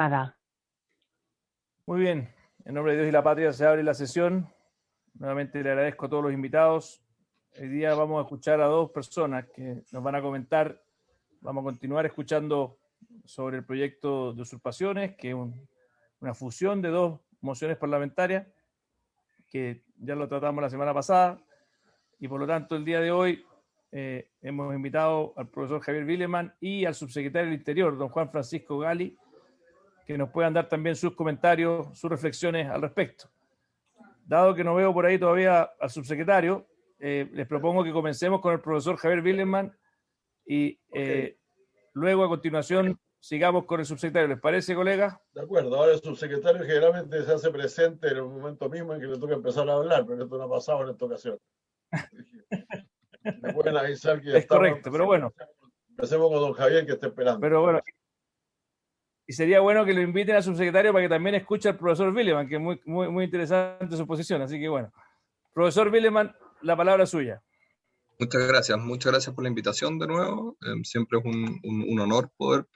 Nada. Muy bien, en nombre de Dios y la patria se abre la sesión. Nuevamente le agradezco a todos los invitados. Hoy día vamos a escuchar a dos personas que nos van a comentar. Vamos a continuar escuchando sobre el proyecto de usurpaciones, que es una fusión de dos mociones parlamentarias, que ya lo tratamos la semana pasada, y por lo tanto el día de hoy hemos invitado al profesor Javier Willeman y al subsecretario del Interior, don Juan Francisco Gali, que nos puedan dar también sus comentarios, sus reflexiones al respecto. Dado que no veo por ahí todavía al subsecretario, les propongo que comencemos con el profesor Javier Willeman y luego a continuación sigamos con el subsecretario. ¿Les parece, colega? De acuerdo, ahora el subsecretario generalmente se hace presente en el momento mismo en que le toca empezar a hablar, pero esto no ha pasado en esta ocasión. Me pueden avisar que ya es correcto, pero bueno. Empecemos con don Javier, que está esperando. Pero bueno, y sería bueno que lo inviten al subsecretario para que también escuche al profesor Willeman, que es muy interesante su posición. Así que bueno, profesor Willeman, la palabra es suya. Muchas gracias por la invitación de nuevo. Siempre es un honor poder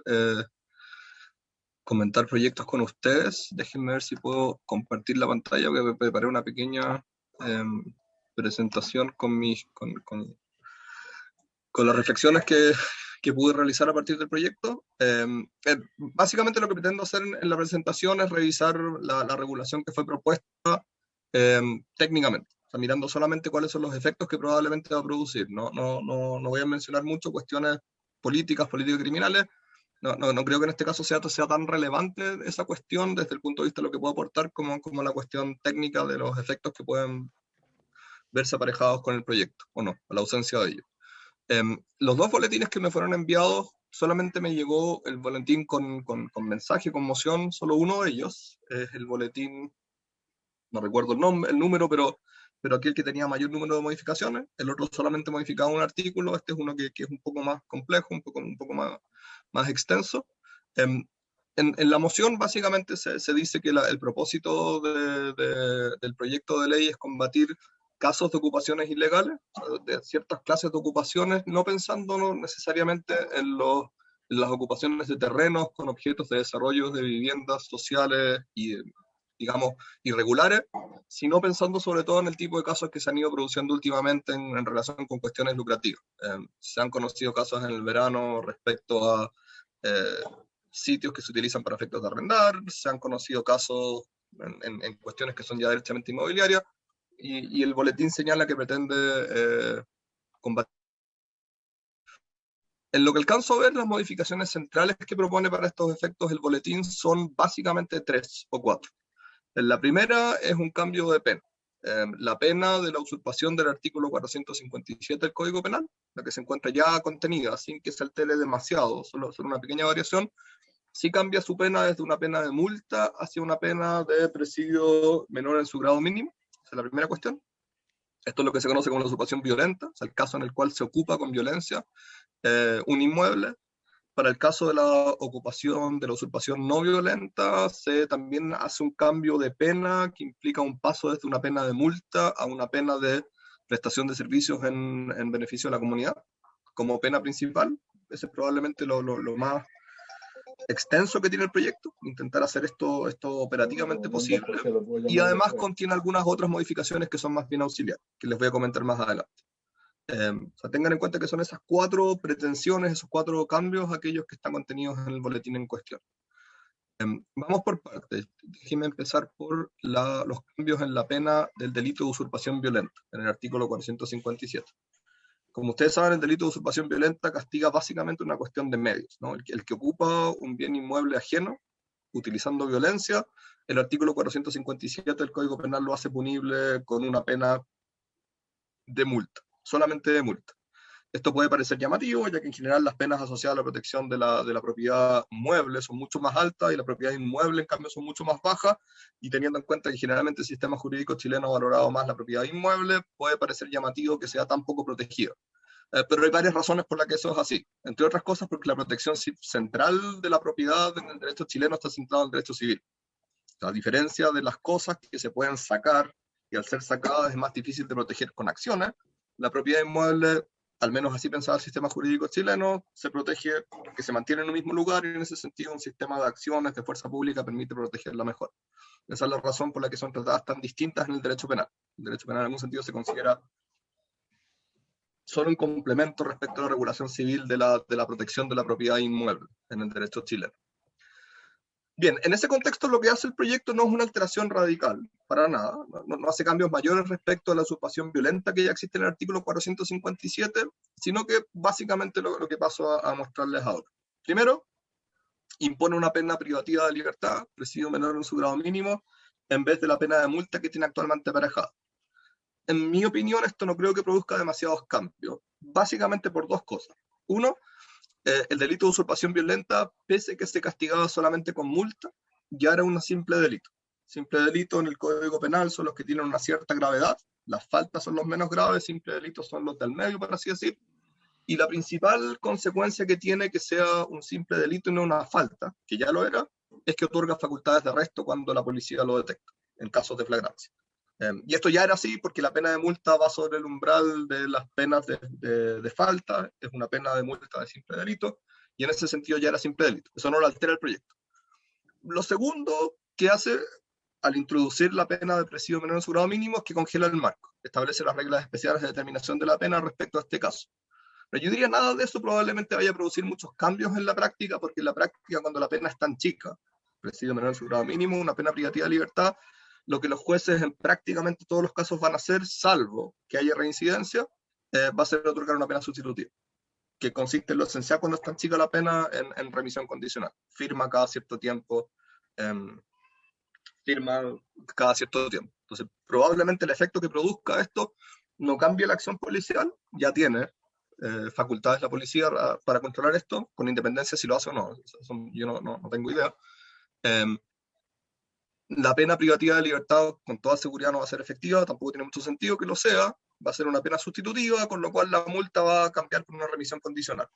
comentar proyectos con ustedes. Déjenme ver si puedo compartir la pantalla, porque me preparé una pequeña presentación con las reflexiones que pude realizar a partir del proyecto. Básicamente lo que pretendo hacer en la presentación es revisar la regulación que fue propuesta técnicamente. O sea, mirando solamente cuáles son los efectos que probablemente va a producir. No voy a mencionar mucho cuestiones políticas criminales. No creo que en este caso sea tan relevante esa cuestión desde el punto de vista de lo que puedo aportar como la cuestión técnica de los efectos que pueden verse aparejados con el proyecto, o no, a la ausencia de ellos. Los dos boletines que me fueron enviados, solamente me llegó el boletín con mensaje, con moción, solo uno de ellos. Es el boletín, no recuerdo el número, pero aquel que tenía mayor número de modificaciones. El otro solamente modificaba un artículo. Este es uno que es un poco más complejo, un poco más extenso. En la moción básicamente se dice que el propósito del proyecto de ley es combatir casos de ocupaciones ilegales, de ciertas clases de ocupaciones, no pensando necesariamente en las ocupaciones de terrenos con objetos de desarrollo de viviendas sociales y, digamos, irregulares, sino pensando sobre todo en el tipo de casos que se han ido produciendo últimamente en relación con cuestiones lucrativas. Se han conocido casos en el verano respecto a sitios que se utilizan para efectos de arrendar, se han conocido casos en cuestiones que son ya derechamente inmobiliarias, y el boletín señala que pretende combatir. En lo que alcanzo a ver, las modificaciones centrales que propone para estos efectos el boletín son básicamente 3 o 4. La primera es un cambio de pena. La pena de la usurpación del artículo 457 del Código Penal, la que se encuentra ya contenida, sin que se altere demasiado, solo una pequeña variación, sí cambia su pena desde una pena de multa hacia una pena de presidio menor en su grado mínimo. Esa es la primera cuestión. Esto es lo que se conoce como la usurpación violenta, o sea, el caso en el cual se ocupa con violencia un inmueble. Para el caso de la ocupación, de la usurpación no violenta, se también hace un cambio de pena que implica un paso desde una pena de multa a una pena de prestación de servicios en beneficio de la comunidad como pena principal. Ese es probablemente lo más extenso que tiene el proyecto, intentar hacer esto operativamente posible, y además contiene algunas otras modificaciones que son más bien auxiliares, que les voy a comentar más adelante. O sea, tengan en cuenta que son esas 4 pretensiones, esos 4 cambios, aquellos que están contenidos en el boletín en cuestión. Vamos por partes. Déjenme empezar por los cambios en la pena del delito de usurpación violenta, en el artículo 457. Como ustedes saben, el delito de usurpación violenta castiga básicamente una cuestión de medios, ¿no? El que ocupa un bien inmueble ajeno utilizando violencia, el artículo 457 del Código Penal lo hace punible con una pena de multa, solamente de multa. Esto puede parecer llamativo, ya que en general las penas asociadas a la protección de la propiedad mueble son mucho más altas y la propiedad inmueble, en cambio, son mucho más bajas, y teniendo en cuenta que generalmente el sistema jurídico chileno ha valorado más la propiedad inmueble, puede parecer llamativo que sea tan poco protegida. Pero hay varias razones por las que eso es así. Entre otras cosas, porque la protección central de la propiedad en el derecho chileno está centrada en el derecho civil. A diferencia de las cosas que se pueden sacar, y al ser sacadas es más difícil de proteger con acciones, la propiedad inmueble al menos así pensaba el sistema jurídico chileno, se protege que se mantiene en un mismo lugar, y en ese sentido un sistema de acciones de fuerza pública permite protegerla mejor. Esa es la razón por la que son tratadas tan distintas en el derecho penal. El derecho penal en algún sentido se considera solo un complemento respecto a la regulación civil de la protección de la propiedad inmueble en el derecho chileno. Bien, en ese contexto lo que hace el proyecto no es una alteración radical, para nada, no hace cambios mayores respecto a la usurpación violenta que ya existe en el artículo 457, sino que básicamente lo que paso a mostrarles ahora. Primero, impone una pena privativa de libertad, presidio menor en su grado mínimo, en vez de la pena de multa que tiene actualmente aparejada. En mi opinión, esto no creo que produzca demasiados cambios, básicamente por dos cosas. Uno, el delito de usurpación violenta, pese a que se castigaba solamente con multa, ya era un simple delito. Simple delito en el Código Penal son los que tienen una cierta gravedad, las faltas son los menos graves, simple delitos son los del medio, por así decir, y la principal consecuencia que tiene que sea un simple delito y no una falta, que ya lo era, es que otorga facultades de arresto cuando la policía lo detecta, en casos de flagrancia. Y esto ya era así porque la pena de multa va sobre el umbral de las penas de falta, es una pena de multa de simple delito, y en ese sentido ya era simple delito. Eso no lo altera el proyecto. Lo segundo que hace al introducir la pena de presidio menor en su grado mínimo es que congela el marco, establece las reglas especiales de determinación de la pena respecto a este caso. Pero yo diría nada de eso probablemente vaya a producir muchos cambios en la práctica, porque en la práctica cuando la pena es tan chica, presidio menor en su grado mínimo, una pena privativa de libertad, lo que los jueces en prácticamente todos los casos van a hacer, salvo que haya reincidencia, va a ser otorgar una pena sustitutiva, que consiste en lo esencial cuando es tan chica la pena en remisión condicional. Firma cada cierto tiempo, Entonces, probablemente el efecto que produzca esto no cambie la acción policial, ya tiene facultades la policía para controlar esto, con independencia si lo hace o no. Yo no tengo idea. La pena privativa de libertad con toda seguridad no va a ser efectiva, tampoco tiene mucho sentido que lo sea, va a ser una pena sustitutiva, con lo cual la multa va a cambiar por una remisión condicional.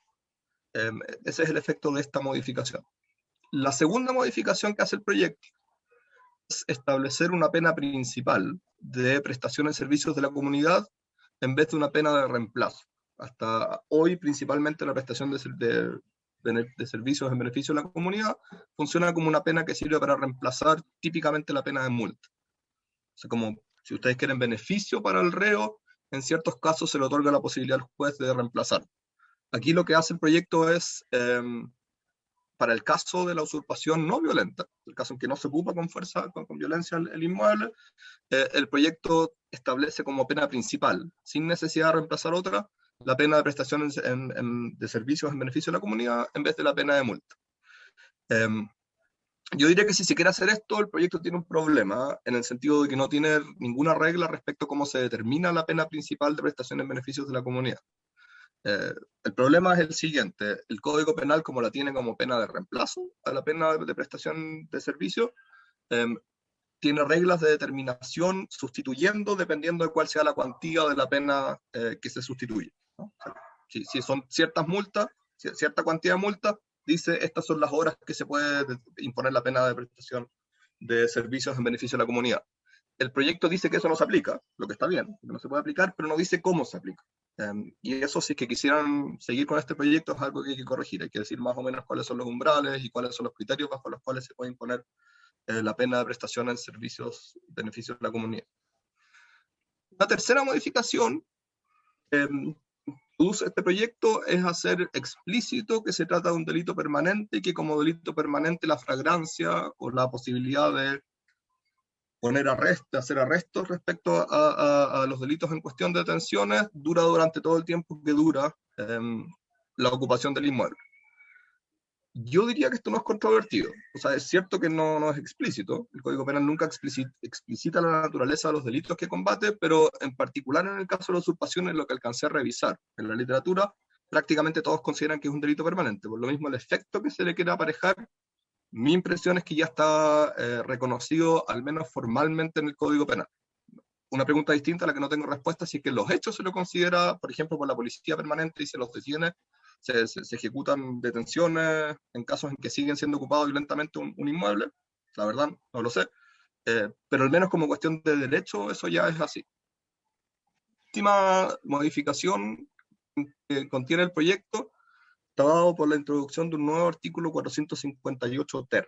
Ese es el efecto de esta modificación. La segunda modificación que hace el proyecto es establecer una pena principal de prestación en servicios de la comunidad en vez de una pena de reemplazo. Hasta hoy, principalmente la prestación de servicios en beneficio de la comunidad funciona como una pena que sirve para reemplazar típicamente la pena de multa. O sea, como si ustedes quieren beneficio para el reo, en ciertos casos se le otorga la posibilidad al juez de reemplazar. Aquí lo que hace el proyecto es, para el caso de la usurpación no violenta, el caso en que no se ocupa con fuerza, con violencia el inmueble, el proyecto establece como pena principal, sin necesidad de reemplazar otra, la pena de prestación de servicios en beneficio de la comunidad en vez de la pena de multa. Yo diría que si se quiere hacer esto, el proyecto tiene un problema, en el sentido de que no tiene ninguna regla respecto a cómo se determina la pena principal de prestación en beneficios de la comunidad. El problema es el siguiente: el Código Penal, como la tiene como pena de reemplazo a la pena de prestación de servicio, tiene reglas de determinación sustituyendo dependiendo de cuál sea la cuantía de la pena que se sustituye, ¿no? O sea, si son ciertas multas, cierta cantidad de multas, dice estas son las horas que se puede imponer la pena de prestación de servicios en beneficio de la comunidad. El proyecto dice que eso no se aplica, lo que está bien, que no se puede aplicar, pero no dice cómo se aplica. Y eso, si es que quisieran seguir con este proyecto, es algo que hay que corregir. Hay que decir más o menos cuáles son los umbrales y cuáles son los criterios bajo los cuales se puede imponer la pena de prestación en servicios, beneficios de la comunidad. La tercera modificación que produce este proyecto es hacer explícito que se trata de un delito permanente y que como delito permanente la flagrancia o la posibilidad de hacer arrestos respecto a los delitos en cuestión de detenciones dura durante todo el tiempo que dura la ocupación del inmueble. Yo diría que esto no es controvertido. O sea, es cierto que no es explícito. El Código Penal nunca explicita la naturaleza de los delitos que combate, pero en particular en el caso de la usurpación, en lo que alcancé a revisar en la literatura, prácticamente todos consideran que es un delito permanente. Por lo mismo, el efecto que se le quiere aparejar, mi impresión es que ya está reconocido, al menos formalmente, en el Código Penal. Una pregunta distinta a la que no tengo respuesta, si es que los hechos se lo considera, por ejemplo, por la policía permanente y se los detiene, se ejecutan detenciones en casos en que siguen siendo ocupados violentamente un inmueble. La verdad, no lo sé. Pero al menos como cuestión de derecho, eso ya es así. Última modificación que contiene el proyecto está dado por la introducción de un nuevo artículo 458 ter.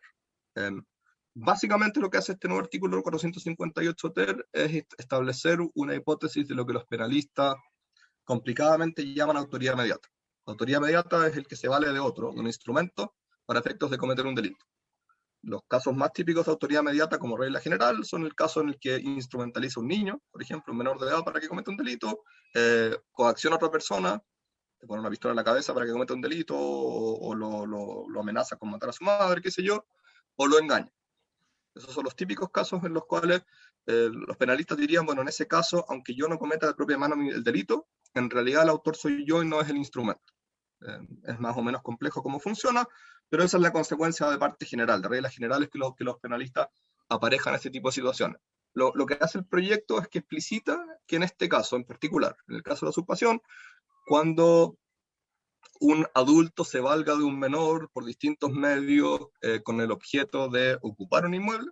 Básicamente lo que hace este nuevo artículo 458 ter es establecer una hipótesis de lo que los penalistas complicadamente llaman autoría mediata. La autoría mediata es el que se vale de otro, de un instrumento, para efectos de cometer un delito. Los casos más típicos de autoría mediata como regla general son el caso en el que instrumentaliza un niño, por ejemplo, un menor de edad para que cometa un delito, coacciona a otra persona, le pone una pistola en la cabeza para que cometa un delito, o lo amenaza con matar a su madre, qué sé yo, o lo engaña. Esos son los típicos casos en los cuales los penalistas dirían, bueno, en ese caso, aunque yo no cometa de propia mano el delito, en realidad el autor soy yo y no es el instrumento. Es más o menos complejo cómo funciona, pero esa es la consecuencia de parte general, de reglas generales que los penalistas aparejan este tipo de situaciones. Lo que hace el proyecto es que explicita que en este caso en particular, en el caso de la usurpación, cuando un adulto se valga de un menor por distintos medios con el objeto de ocupar un inmueble,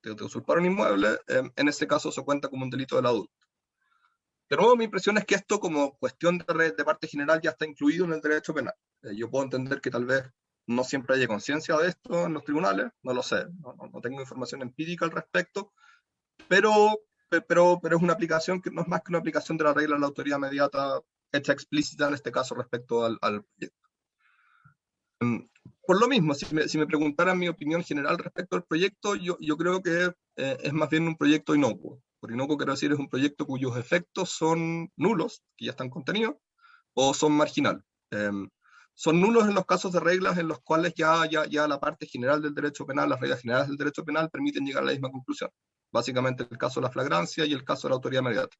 de usurpar un inmueble, en ese caso se cuenta como un delito del adulto. De nuevo, mi impresión es que esto, como cuestión de parte general, ya está incluido en el derecho penal. Yo puedo entender que tal vez no siempre haya conciencia de esto en los tribunales, no lo sé, no tengo información empírica al respecto, pero es una aplicación que no es más que una aplicación de la regla de la autoría mediata hecha explícita en este caso respecto al proyecto. Por lo mismo, si me preguntaran mi opinión general respecto al proyecto, yo creo que es más bien un proyecto inocuo. Por inocuo quiero decir es un proyecto cuyos efectos son nulos, que ya están contenidos, o son marginales. Son nulos en los casos de reglas en los cuales ya la parte general del derecho penal, las reglas generales del derecho penal permiten llegar a la misma conclusión. Básicamente el caso de la flagrancia y el caso de la autoría mediata.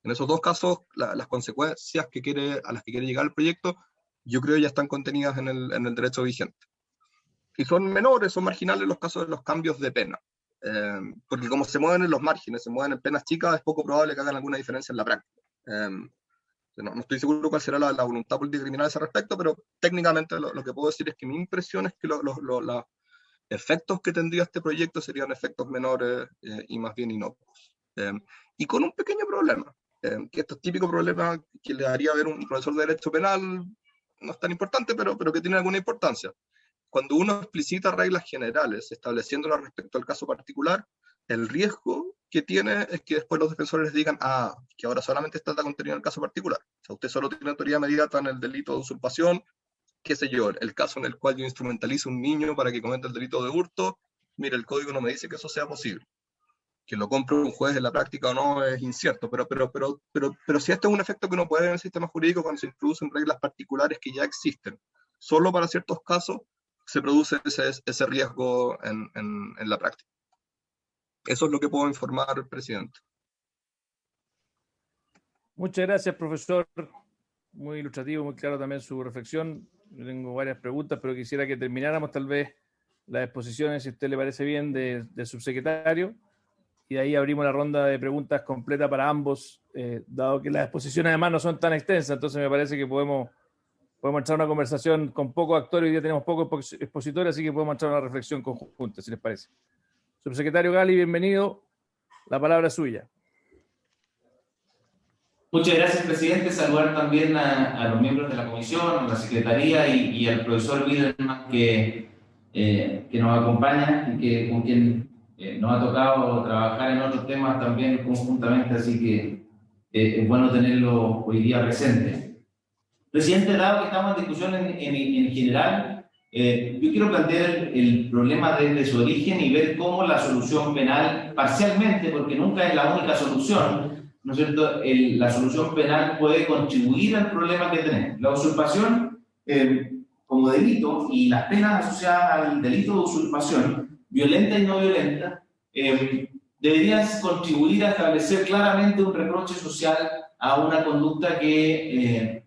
En esos dos casos, las consecuencias a las que quiere llegar el proyecto, yo creo ya están contenidas en el derecho vigente. Y son menores, son marginales los casos de los cambios de pena. Porque como se mueven en los márgenes, se mueven en penas chicas, es poco probable que hagan alguna diferencia en la práctica. No estoy seguro cuál será la voluntad política criminal a ese respecto, pero técnicamente lo que puedo decir es que mi impresión es que los efectos que tendría este proyecto serían efectos menores y más bien inocuos. Y con un pequeño problema, que esto es típico problema que le haría ver un profesor de derecho penal, no es tan importante, pero que tiene alguna importancia. Cuando uno explicita reglas generales, estableciéndolas respecto al caso particular, el riesgo que tiene es que después los defensores les digan, que ahora solamente está contenido en el caso particular. O sea, usted solo tiene autoría mediata en el delito de usurpación, qué sé yo, el caso en el cual yo instrumentalizo a un niño para que cometa el delito de hurto, mire, el código no me dice que eso sea posible. Que lo compre un juez en la práctica o no es incierto, pero si esto es un efecto que uno puede ver en el sistema jurídico cuando se introducen reglas particulares que ya existen, solo para ciertos casos se produce ese riesgo en la práctica. Eso es lo que puedo informar, presidente. Muchas gracias, profesor. Muy ilustrativo, muy claro también su reflexión. Yo tengo varias preguntas, pero quisiera que termináramos tal vez las exposiciones, si a usted le parece bien, del subsecretario. Y ahí abrimos la ronda de preguntas completa para ambos, dado que las exposiciones además no son tan extensas, entonces me parece que podemos echar una conversación con pocos actores. Hoy día tenemos pocos expositores, así que podemos echar una reflexión conjunta, si les parece. Subsecretario Gali, bienvenido. La palabra es suya. Muchas gracias, presidente. Saludar también a los miembros de la comisión, a la secretaría y al profesor Widerman que nos acompaña y con quien nos ha tocado trabajar en otros temas también conjuntamente, así que es bueno tenerlo hoy día presente. Presidente, dado que estamos en discusión en general, yo quiero plantear el problema desde su origen y ver cómo la solución penal, parcialmente, porque nunca es la única solución, ¿no es cierto?, la solución penal puede contribuir al problema que tenemos. La usurpación como delito y las penas asociadas al delito de usurpación, violenta y no violenta, deberían contribuir a establecer claramente un reproche social a una conducta que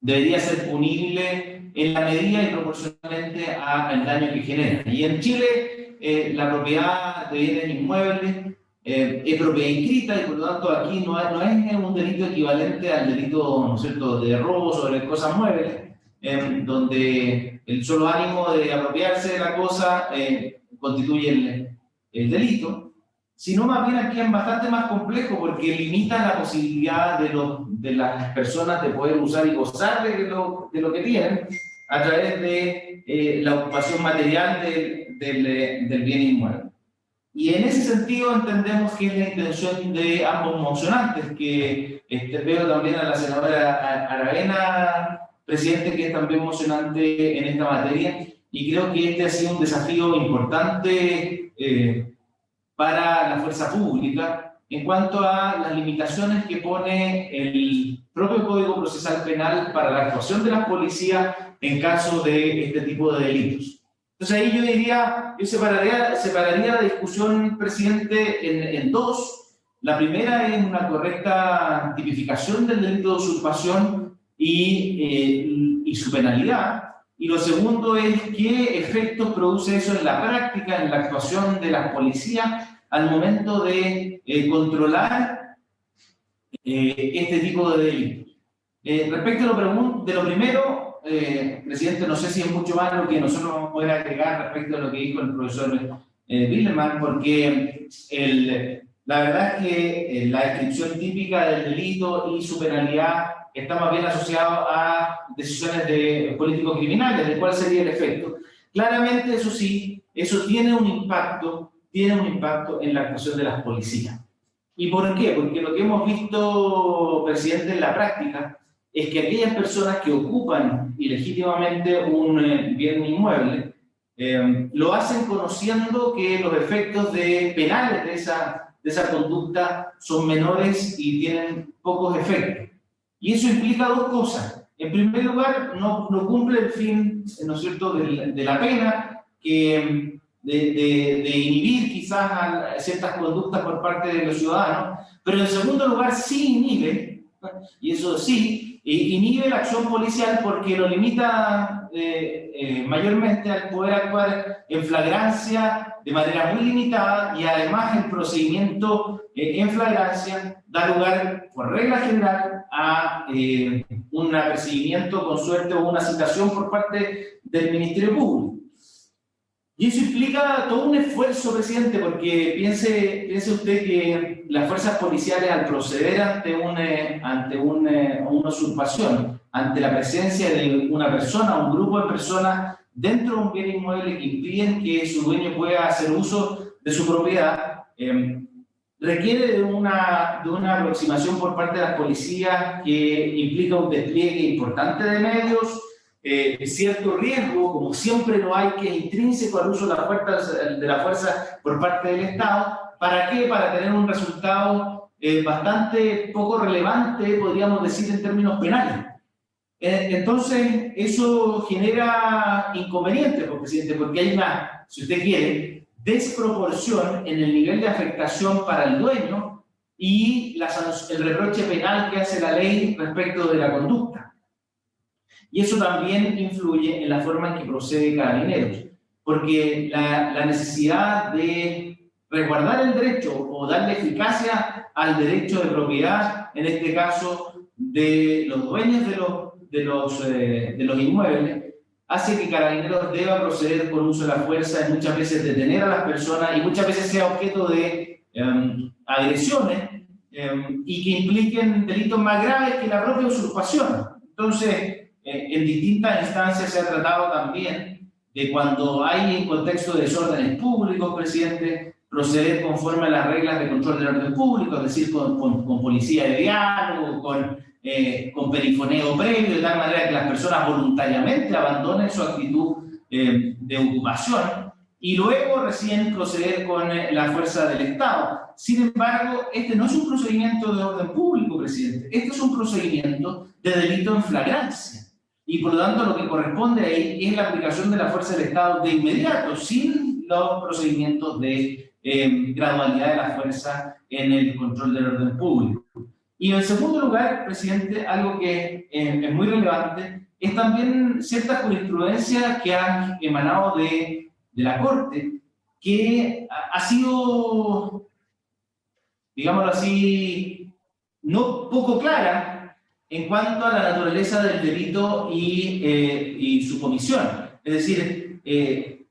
debería ser punible en la medida y proporcionalmente al daño que genera. Y en Chile la propiedad de bienes inmuebles es propiedad inscrita y por lo tanto aquí no es un delito equivalente al delito, ¿no es cierto?, de robo sobre cosas muebles, donde el solo ánimo de apropiarse de la cosa constituye el delito, sino más bien aquí es bastante más complejo porque limita la posibilidad de los de las personas de poder usar y gozar de lo que tienen a través de la ocupación material del bien inmueble. Y en ese sentido entendemos que es la intención de ambos mocionantes, que veo también a la senadora Aravena, presidente, que es también mocionante en esta materia, y creo que este ha sido un desafío importante para la fuerza pública en cuanto a las limitaciones que pone el propio Código Procesal Penal para la actuación de las policías en caso de este tipo de delitos. Entonces ahí yo diría, yo separaría la discusión, presidente, en dos. La primera es una correcta tipificación del delito de usurpación y su penalidad. Y lo segundo es qué efectos produce eso en la práctica, en la actuación de las policías al momento de controlar este tipo de delitos. Respecto de lo primero, presidente, no sé si es mucho más lo que nosotros vamos a poder agregar respecto a lo que dijo el profesor Willerman, porque la verdad es que la descripción típica del delito y su penalidad está más bien asociado a decisiones de políticos criminales, de cuál sería el efecto. Claramente, eso sí, eso tiene un impacto en la actuación de las policías. ¿Y por qué? Porque lo que hemos visto, presidente, en la práctica, es que aquellas personas que ocupan ilegítimamente un bien inmueble lo hacen conociendo que los efectos penales de esa conducta son menores y tienen pocos efectos. Y eso implica dos cosas. En primer lugar, no cumple el fin, ¿no es cierto?, de la pena, de inhibir quizás a ciertas conductas por parte de los ciudadanos, pero en segundo lugar sí inhibe, y eso sí, inhibe la acción policial porque lo limita mayormente al poder actuar en flagrancia de manera muy limitada, y además el procedimiento en flagrancia da lugar, por regla general, a un apercibimiento con suerte o una citación por parte del Ministerio Público. Y eso implica todo un esfuerzo, presidente, porque piense usted que las fuerzas policiales, al proceder ante una usurpación, ante la presencia de una persona, un grupo de personas dentro de un bien inmueble que impiden que su dueño pueda hacer uso de su propiedad, requiere de una aproximación por parte de las policías que implica un despliegue importante de medios, cierto riesgo, como siempre lo hay, que es intrínseco al uso de la fuerza por parte del Estado. ¿Para qué? Para tener un resultado bastante poco relevante, podríamos decir, en términos penales. Entonces, eso genera inconvenientes, presidente, porque hay una, si usted quiere, desproporción en el nivel de afectación para el dueño y el reproche penal que hace la ley respecto de la conducta. Y eso también influye en la forma en que procede Carabineros, porque la necesidad de resguardar el derecho o darle eficacia al derecho de propiedad, en este caso de los dueños de los inmuebles, hace que Carabineros deba proceder con uso de la fuerza y muchas veces detener a las personas y muchas veces sea objeto de agresiones y que impliquen delitos más graves que la propia usurpación. Entonces, en distintas instancias se ha tratado también de, cuando hay en contexto de desórdenes públicos, presidente, proceder conforme a las reglas de control del orden público, es decir, con policía de diálogo, con perifoneo previo, de tal manera que las personas voluntariamente abandonen su actitud de ocupación y luego recién proceder con la fuerza del Estado. Sin embargo, este no es un procedimiento de orden público, presidente. Este es un procedimiento de delito en flagrancia. Y por lo tanto, lo que corresponde ahí es la aplicación de la fuerza del Estado de inmediato, sin los procedimientos de gradualidad de la fuerza en el control del orden público. Y en segundo lugar, presidente, algo que es muy relevante, es también cierta jurisprudencia que ha emanado de la Corte, que ha sido, digámoslo así, no poco clara en cuanto a la naturaleza del delito y su comisión. Es decir,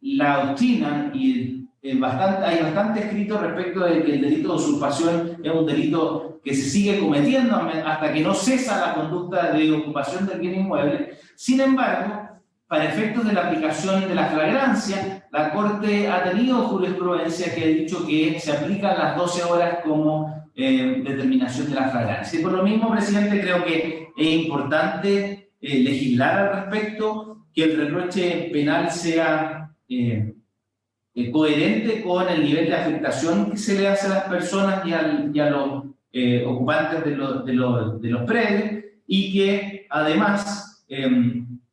la doctrina y hay bastante escrito respecto de que el delito de usurpación es un delito que se sigue cometiendo hasta que no cesa la conducta de ocupación del bien inmueble. Sin embargo, para efectos de la aplicación de la flagrancia, la Corte ha tenido jurisprudencia que ha dicho que se aplican las 12 horas como determinación de la flagrancia. Y por lo mismo, presidente, creo que es importante legislar al respecto, que el reproche penal sea coherente con el nivel de afectación que se le hace a las personas y a los ocupantes de los predios, y que además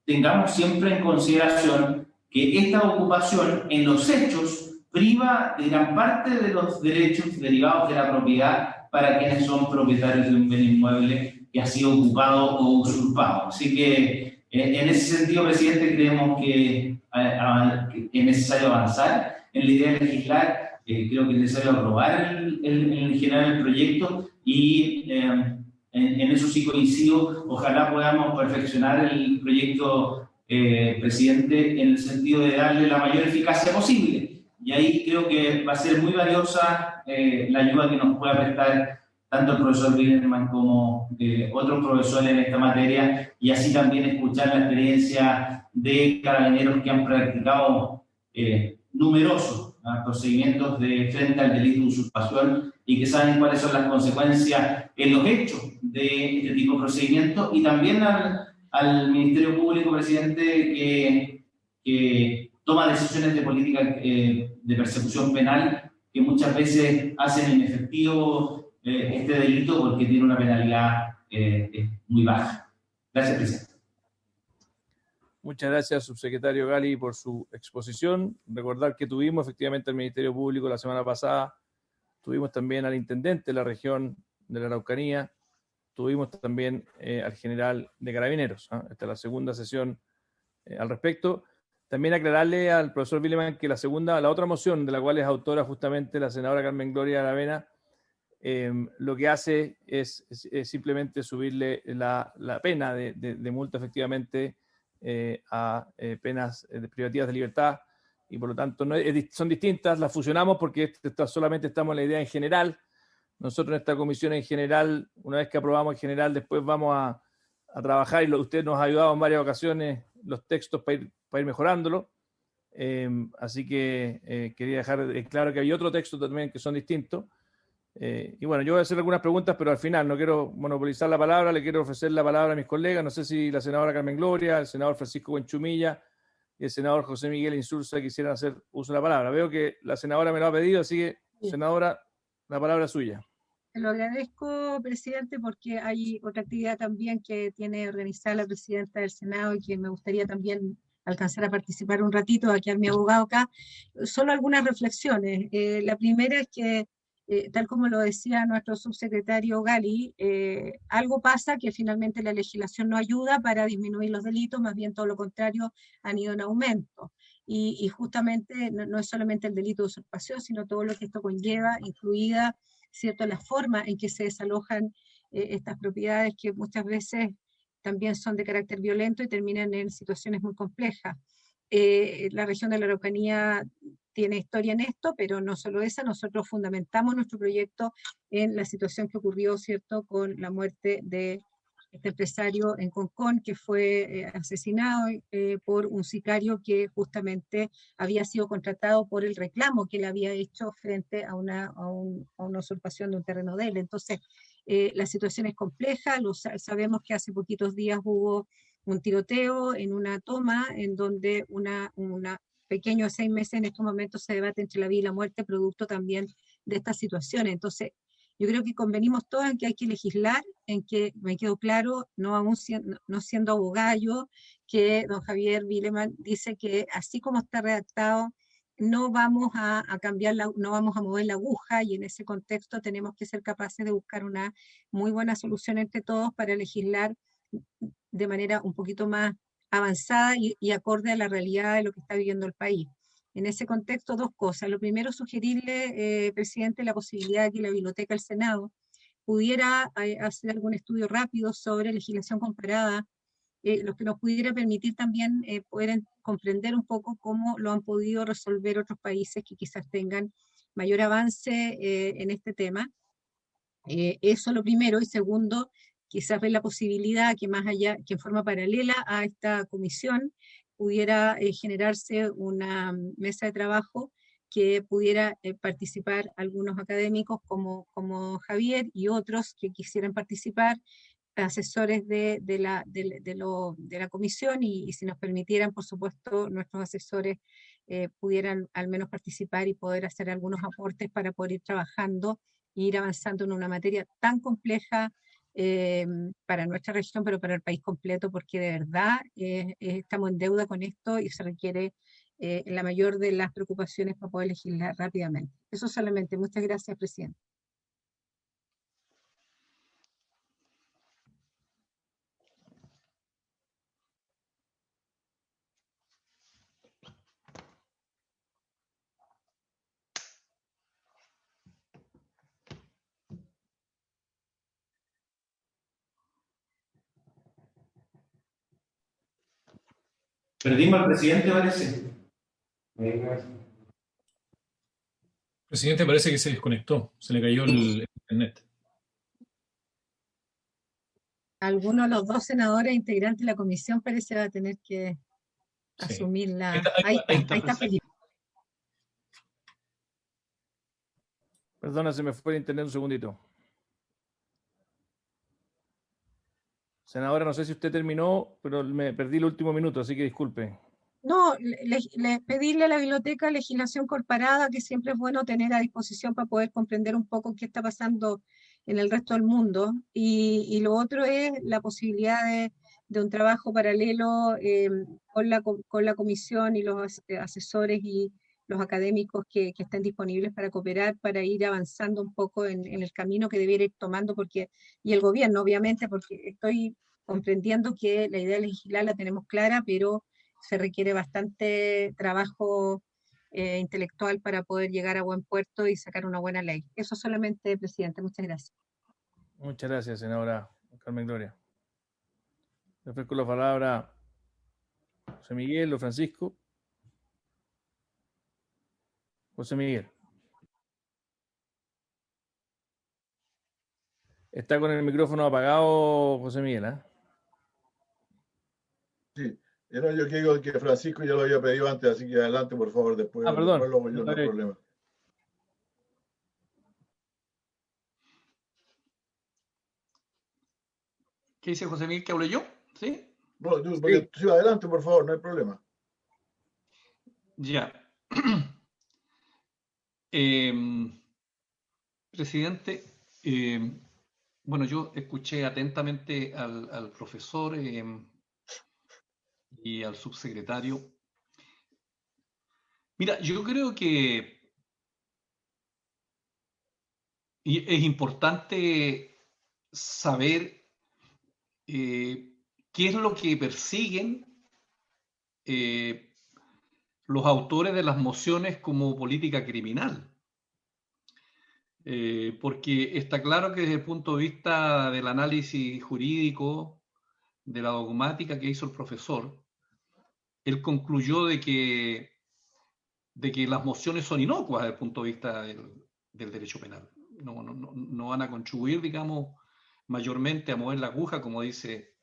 tengamos siempre en consideración que esta ocupación en los hechos priva de gran parte de los derechos derivados de la propiedad para quienes son propietarios de un bien inmueble que ha sido ocupado o usurpado. Así que en ese sentido, presidente, creemos que es necesario avanzar en la idea de legislar. Creo que es necesario aprobar en general el proyecto y en eso sí coincido. Ojalá podamos perfeccionar el proyecto, presidente, en el sentido de darle la mayor eficacia posible. Y ahí creo que va a ser muy valiosa la ayuda que nos pueda prestar tanto el profesor Biderman como otros profesores en esta materia, y así también escuchar la experiencia de carabineros que han practicado numerosos procedimientos de frente al delito de usurpación y que saben cuáles son las consecuencias en los hechos de este tipo de procedimientos, y también al Ministerio Público, presidente, que toma decisiones de política de persecución penal que muchas veces hacen inefectivo este delito porque tiene una penalidad muy baja. Gracias, presidente. Muchas gracias, subsecretario Gali, por su exposición. Recordar que tuvimos efectivamente al Ministerio Público la semana pasada, tuvimos también al intendente de la región de la Araucanía, tuvimos también al general de Carabineros. Esta es la segunda sesión al respecto. También aclararle al profesor Biderman que la otra moción de la cual es autora justamente la senadora Carmen Gloria Aravena, lo que hace es simplemente subirle la pena de multa efectivamente a penas privativas de libertad, y por lo tanto son distintas, las fusionamos porque solamente estamos en la idea en general. Nosotros en esta comisión en general, una vez que aprobamos en general, después vamos a trabajar, y usted nos ha ayudado en varias ocasiones los textos para ir mejorándolo. Así que quería dejar claro que hay otro texto también que son distintos. Y bueno, yo voy a hacer algunas preguntas, pero al final no quiero monopolizar la palabra, le quiero ofrecer la palabra a mis colegas. No sé si la senadora Carmen Gloria, el senador Francisco Buenchumilla y el senador José Miguel Insulza quisieran hacer uso de la palabra. Veo que la senadora me lo ha pedido, así que, senadora, la palabra es suya. Lo agradezco, presidente, porque hay otra actividad también que tiene organizada la presidenta del Senado y que me gustaría también alcanzar a participar un ratito, a quedar mi abogado acá. Solo algunas reflexiones. La primera es que, tal como lo decía nuestro subsecretario Gali, algo pasa que finalmente la legislación no ayuda para disminuir los delitos, más bien todo lo contrario, han ido en aumento. Y justamente no es solamente el delito de usurpación, sino todo lo que esto conlleva, incluida, ¿cierto?, la forma en que se desalojan estas propiedades, que muchas veces también son de carácter violento y terminan en situaciones muy complejas. La región de la Araucanía tiene historia en esto, pero no solo esa. Nosotros fundamentamos nuestro proyecto en la situación que ocurrió, ¿cierto?, con la muerte de este empresario en Concón, que fue asesinado por un sicario que justamente había sido contratado por el reclamo que le había hecho frente a una usurpación de un terreno de él. Entonces, la situación es compleja. Sabemos que hace poquitos días hubo un tiroteo en una toma en donde una pequeño de 6 meses en estos momentos se debate entre la vida y la muerte, producto también de estas situaciones. Entonces, yo creo que convenimos todos en que hay que legislar, en que me quedó claro, no siendo abogado, que don Javier Biderman dice que así como está redactado, no vamos a cambiar, no vamos a mover la aguja, y en ese contexto tenemos que ser capaces de buscar una muy buena solución entre todos para legislar de manera un poquito más avanzada y acorde a la realidad de lo que está viviendo el país. En ese contexto, 2 cosas. Lo primero, sugerirle, presidente, la posibilidad de que la Biblioteca del Senado pudiera hacer algún estudio rápido sobre legislación comparada lo que nos pudiera permitir también poder comprender un poco cómo lo han podido resolver otros países que quizás tengan mayor avance en este tema. Eso lo primero. Y segundo, quizás ver la posibilidad que más allá, que en forma paralela a esta comisión, pudiera generarse una mesa de trabajo que pudiera participar algunos académicos como Javier y otros que quisieran participar, asesores de la comisión, y si nos permitieran, por supuesto, nuestros asesores pudieran al menos participar y poder hacer algunos aportes para poder ir trabajando e ir avanzando en una materia tan compleja para nuestra región, pero para el país completo, porque de verdad estamos en deuda con esto y se requiere la mayor de las preocupaciones para poder legislar rápidamente. Eso solamente. Muchas gracias, presidente. Perdimos al presidente, parece. Presidente, parece que se desconectó, se le cayó el internet. Alguno de los dos senadores integrantes de la comisión parece va a tener que Sí. asumir la... Ahí está, Ahí está Felipe. Perdona, se me fue el internet un segundito. Senadora, no sé si usted terminó, pero me perdí el último minuto, así que disculpe. No, pedirle a la biblioteca legislación comparada, que siempre es bueno tener a disposición para poder comprender un poco qué está pasando en el resto del mundo. Y lo otro es la posibilidad de un trabajo paralelo con la comisión y los asesores y los académicos que estén disponibles para cooperar, para ir avanzando un poco en el camino que debiera ir tomando, y el gobierno, obviamente, porque estoy comprendiendo que la idea de legislar la tenemos clara, pero se requiere bastante trabajo intelectual para poder llegar a buen puerto y sacar una buena ley. Eso solamente, presidente. Muchas gracias. Muchas gracias, senadora Carmen Gloria. Le ofrezco la palabra a José Miguel o Francisco. José Miguel. Está con el micrófono apagado, José Miguel, ¿eh? Sí, yo que digo que Francisco ya lo había pedido antes, así que adelante, por favor, después, Perdón. después lo hago yo, no hay problema. ¿Qué dice José Miguel, que hablo yo? ¿Sí? No, porque, sí, adelante, por favor, no hay problema. Ya. Presidente, bueno, yo escuché atentamente al profesor y al subsecretario. Mira, yo creo que es importante saber qué es lo que persiguen los autores de las mociones como política criminal. Porque está claro que desde el punto de vista del análisis jurídico, de la dogmática que hizo el profesor, él concluyó de que las mociones son inocuas desde el punto de vista del derecho penal. No van a contribuir, digamos, mayormente a mover la aguja, como dice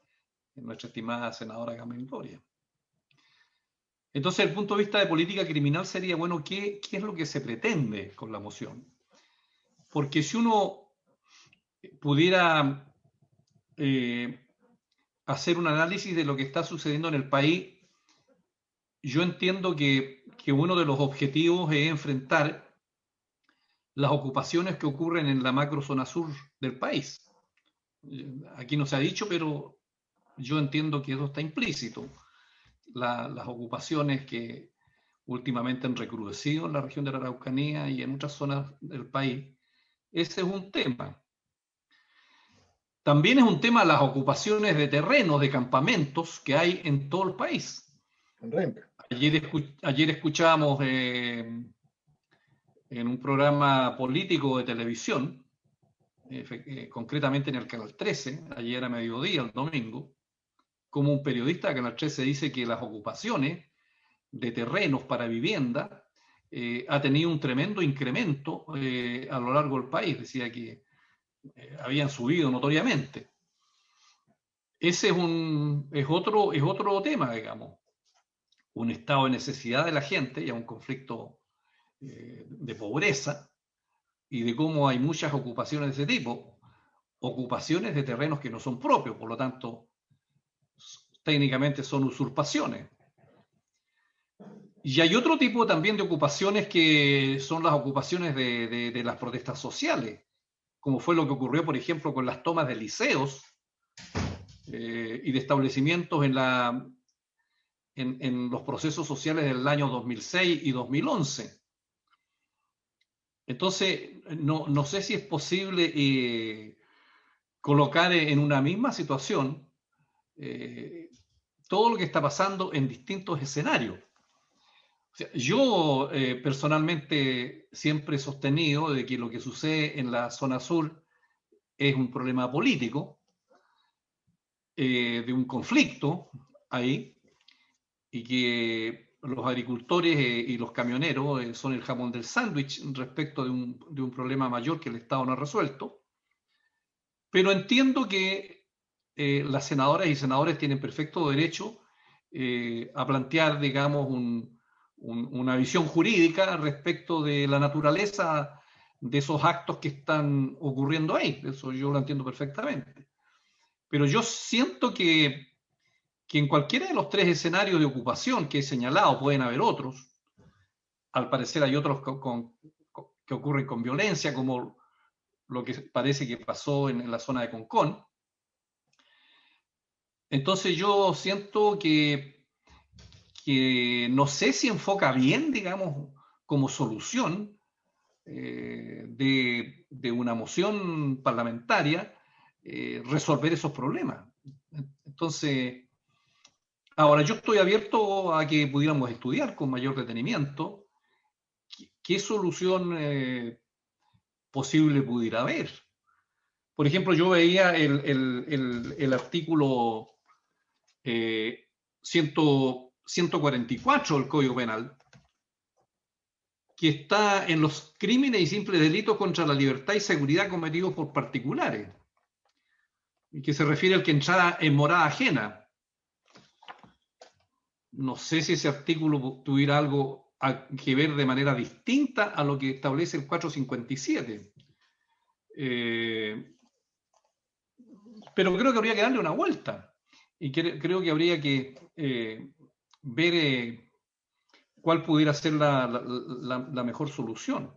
nuestra estimada senadora Carmen Gloria. Entonces, desde el punto de vista de política criminal sería, bueno, ¿qué es lo que se pretende con la moción? Porque si uno pudiera hacer un análisis de lo que está sucediendo en el país, yo entiendo que uno de los objetivos es enfrentar las ocupaciones que ocurren en la macrozona sur del país. Aquí no se ha dicho, pero yo entiendo que eso está implícito. Las ocupaciones que últimamente han recrudecido en la región de la Araucanía y en otras zonas del país. Ese es un tema. También es un tema las ocupaciones de terrenos, de campamentos que hay en todo el país. Ayer escuchábamos en un programa político de televisión, concretamente en el Canal 13, ayer a mediodía, el domingo, como un periodista de Canal 13 dice que las ocupaciones de terrenos para vivienda ha tenido un tremendo incremento a lo largo del país. Decía que habían subido notoriamente. Ese es otro tema, digamos. Un estado de necesidad de la gente y a un conflicto de pobreza y de cómo hay muchas ocupaciones de ese tipo. Ocupaciones de terrenos que no son propios, por lo tanto, técnicamente son usurpaciones. Y hay otro tipo también de ocupaciones que son las ocupaciones de las protestas sociales, como fue lo que ocurrió, por ejemplo, con las tomas de liceos y de establecimientos en los procesos sociales del año 2006 y 2011. Entonces, no sé si es posible colocar en una misma situación todo lo que está pasando en distintos escenarios. O sea, yo personalmente siempre he sostenido de que lo que sucede en la zona sur es un problema político, de un conflicto ahí, y que los agricultores y los camioneros son el jamón del sándwich respecto de un problema mayor que el Estado no ha resuelto. Pero entiendo que las senadoras y senadores tienen perfecto derecho a plantear, digamos, una visión jurídica respecto de la naturaleza de esos actos que están ocurriendo ahí. Eso yo lo entiendo perfectamente. Pero yo siento que en cualquiera de los tres escenarios de ocupación que he señalado, pueden haber otros, al parecer hay otros que ocurren con violencia, como lo que parece que pasó en la zona de Concón. Entonces yo siento que no sé si enfoca bien, digamos, como solución de una moción parlamentaria resolver esos problemas. Entonces, ahora yo estoy abierto a que pudiéramos estudiar con mayor detenimiento qué solución posible pudiera haber. Por ejemplo, yo veía el artículo 144 del Código Penal, que está en los crímenes y simples delitos contra la libertad y seguridad cometidos por particulares, y que se refiere al que entrara en morada ajena. No sé si ese artículo tuviera algo que ver de manera distinta a lo que establece el 457. Pero creo que habría que darle una vuelta. Y creo que habría que ver cuál pudiera ser la mejor solución.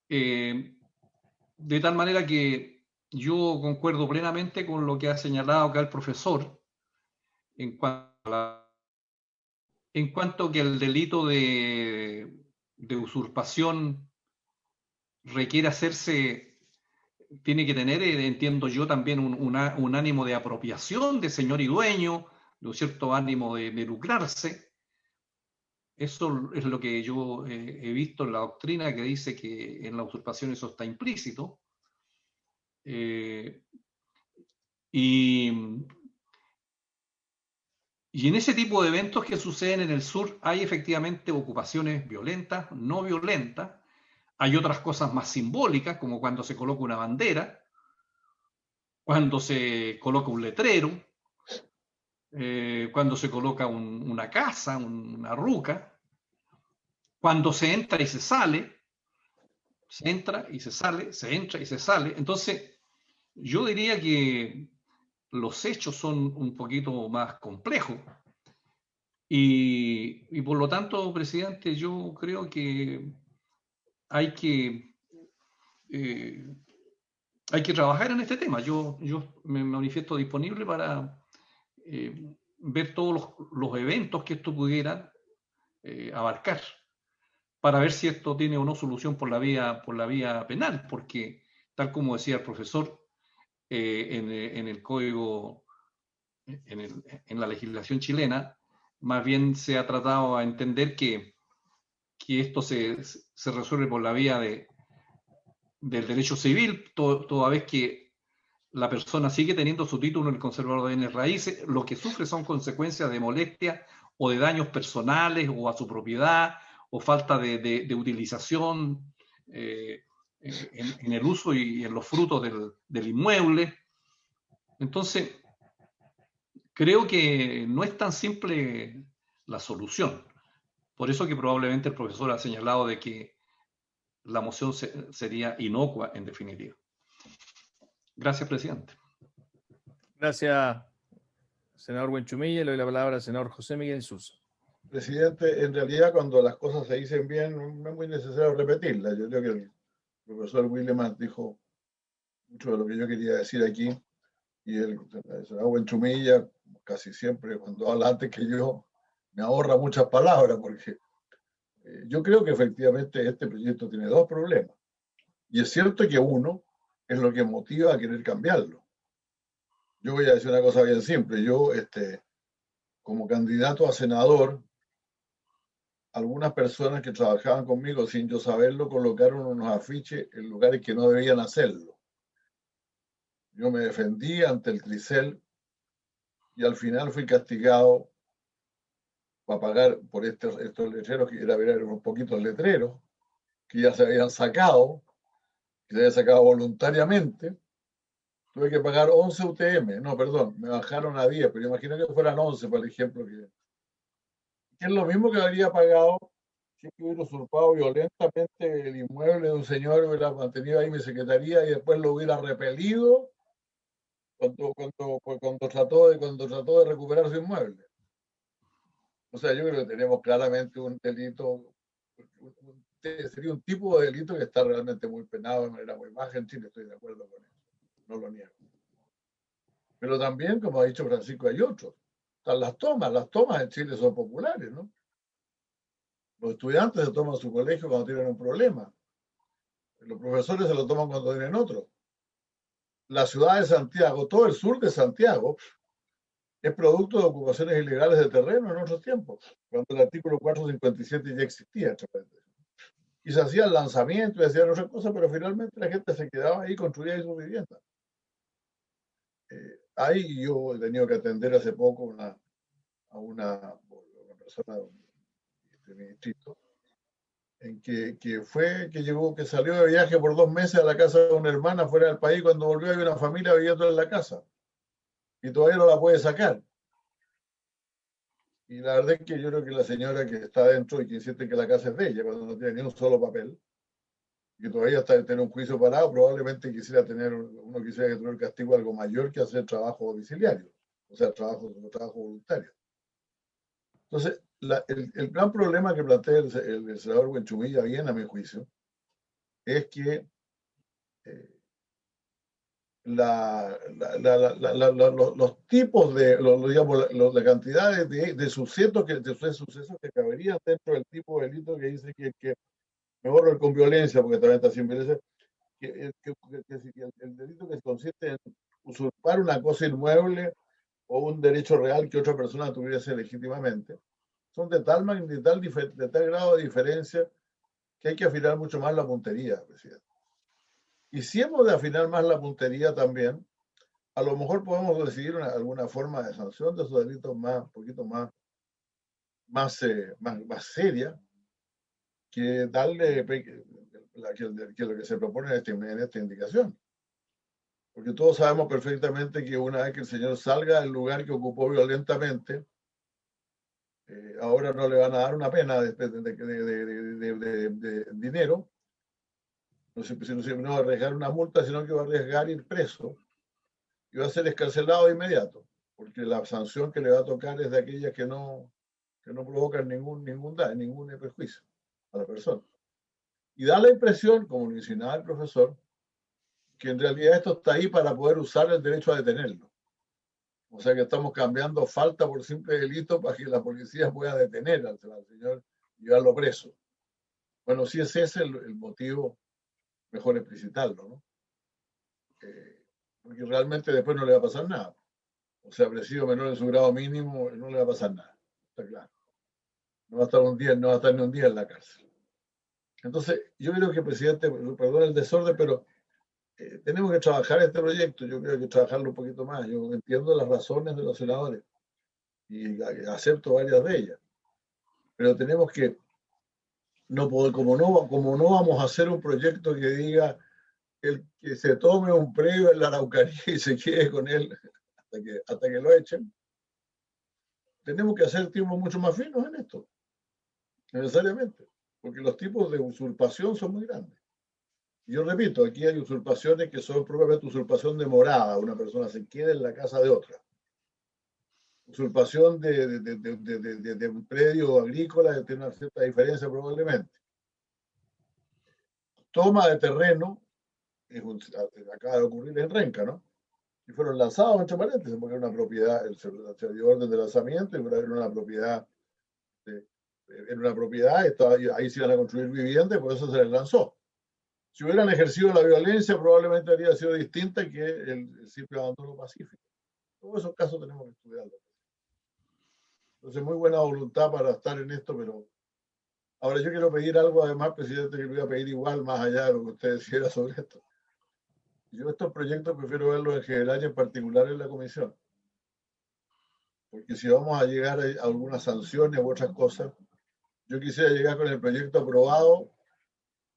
De tal manera que yo concuerdo plenamente con lo que ha señalado acá el profesor en cuanto que el delito de usurpación requiere tiene que tener, entiendo yo, también un ánimo de apropiación de señor y dueño, de un cierto ánimo de lucrarse. Eso es lo que yo he visto en la doctrina, que dice que en la usurpación eso está implícito. Y en ese tipo de eventos que suceden en el sur hay efectivamente ocupaciones violentas, no violentas. Hay otras cosas más simbólicas, como cuando se coloca una bandera, cuando se coloca un letrero, cuando se coloca una casa, una ruca, cuando se entra y se sale, se entra y se sale, se entra y se sale. Entonces, yo diría que los hechos son un poquito más complejos. Y por lo tanto, presidente, yo creo que hay que trabajar en este tema. Yo me manifiesto disponible para ver todos los eventos que esto pudiera abarcar, para ver si esto tiene o no solución por la vía penal, porque tal como decía el profesor, en el código, en la legislación chilena, más bien se ha tratado a entender que esto se resuelve por la vía del derecho civil, toda vez que la persona sigue teniendo su título en el conservador de bienes raíces, lo que sufre son consecuencias de molestias o de daños personales o a su propiedad o falta de utilización en el uso y en los frutos del inmueble. Entonces, creo que no es tan simple la solución. Por eso que probablemente el profesor ha señalado de que la moción sería inocua en definitiva. Gracias, presidente. Gracias, senador Buenchumilla. Le doy la palabra al senador José Miguel Sousa. Presidente, en realidad cuando las cosas se dicen bien, no es muy necesario repetirlas. Yo creo que el profesor Willeman dijo mucho de lo que yo quería decir aquí, y el senador Buenchumilla, casi siempre cuando habla antes que yo, me ahorra muchas palabras, porque yo creo que efectivamente este proyecto tiene dos problemas. Y es cierto que uno es lo que motiva a querer cambiarlo. Yo voy a decir una cosa bien simple. Yo, como candidato a senador, algunas personas que trabajaban conmigo sin yo saberlo colocaron unos afiches en lugares que no debían hacerlo. Yo me defendí ante el CRICEL y al final fui castigado para pagar por estos letreros, que eran unos poquitos letreros, que ya se habían sacado, que se habían sacado voluntariamente. Tuve que pagar 11 UTM, no, perdón, me bajaron a 10, pero imagino que fueran 11, por ejemplo, que es lo mismo que habría pagado si hubiera usurpado violentamente el inmueble de un señor, hubiera mantenido ahí mi secretaría y después lo hubiera repelido cuando trató de recuperar su inmueble. O sea, yo creo que tenemos claramente un delito, sería un tipo de delito que está realmente muy penado de manera muy baja en Chile, estoy de acuerdo con eso, no lo niego. Pero también, como ha dicho Francisco, hay otros. Están las tomas en Chile son populares, ¿no? Los estudiantes se toman su colegio cuando tienen un problema. Los profesores se lo toman cuando tienen otro. La ciudad de Santiago, todo el sur de Santiago, es producto de ocupaciones ilegales de terreno en otros tiempos, cuando el artículo 457 ya existía. Y se hacían lanzamientos y hacían otras cosas, pero finalmente la gente se quedaba ahí, construía ahí su vivienda. Ahí yo he tenido que atender hace poco a una persona de mi distrito, en que llegó, que salió de viaje por 2 meses a la casa de una hermana fuera del país, cuando volvió había una familia viviendo en la casa y todavía no la puede sacar. Y la verdad es que yo creo que la señora que está adentro y que insiste que la casa es de ella, cuando no tiene ni un solo papel, y que todavía está en tener un juicio parado, probablemente uno quisiera tener el castigo algo mayor que hacer trabajo domiciliario, o sea, trabajo voluntario. Entonces, el gran problema que plantea el senador Buenchumilla, bien a mi juicio, es que los tipos de, la cantidad de sucesos que caberían dentro del tipo de delito que dice que mejor el con violencia, porque también está sin violencia, el delito que consiste en usurpar una cosa inmueble o un derecho real que otra persona tuviese legítimamente, son de tal grado de diferencia que hay que afinar mucho más la puntería, presidente. Y si hemos de afinar más la puntería también, a lo mejor podemos decidir alguna forma de sanción de esos delitos un poquito más seria, que darle que lo que se propone en esta indicación. Porque todos sabemos perfectamente que una vez que el señor salga del lugar que ocupó violentamente, ahora no le van a dar una pena de dinero, no va a arriesgar una multa, sino que va a arriesgar ir preso y va a ser excarcelado de inmediato, porque la sanción que le va a tocar es de aquellas que no provocan ningún perjuicio a la persona. Y da la impresión, como lo insinuaba el profesor, que en realidad esto está ahí para poder usar el derecho a detenerlo. O sea que estamos cambiando falta por simple delito para que la policía pueda detener al señor y llevarlo preso. Bueno, si ese es el motivo, mejor explicitarlo, ¿no? Porque realmente después no le va a pasar nada. O sea, presidio menor en su grado mínimo, no le va a pasar nada. Está claro. No va a estar ni un día en la cárcel. Entonces, yo creo que, presidente, perdón el desorden, pero tenemos que trabajar este proyecto, yo creo que hay que trabajarlo un poquito más. Yo entiendo las razones de los senadores y acepto varias de ellas, pero tenemos que, no poder, como no vamos a hacer un proyecto que diga el que se tome un previo en la Araucanía y se quede con él hasta que lo echen, tenemos que hacer tiempos mucho más finos en esto, necesariamente, porque los tipos de usurpación son muy grandes. Yo repito, aquí hay usurpaciones que son propiamente usurpación de morada, una persona se queda en la casa de otra. Usurpación de un predio agrícola, tiene una cierta diferencia probablemente. Toma de terreno, acaba de ocurrir en Renca, ¿no? Y fueron lanzados, entre paréntesis, porque era una propiedad, se dio orden de lanzamiento, y era una propiedad, ahí se iban a construir viviendas, y por eso se les lanzó. Si hubieran ejercido la violencia, probablemente habría sido distinta que el simple abandono pacífico. Todos esos casos tenemos que estudiarlos. Entonces, muy buena voluntad para estar en esto, pero ahora yo quiero pedir algo, además, presidente, que lo voy a pedir igual, más allá de lo que usted decidiera sobre esto. Yo estos proyectos prefiero verlos en general y en particular en la comisión. Porque si vamos a llegar a algunas sanciones u otras cosas, yo quisiera llegar con el proyecto aprobado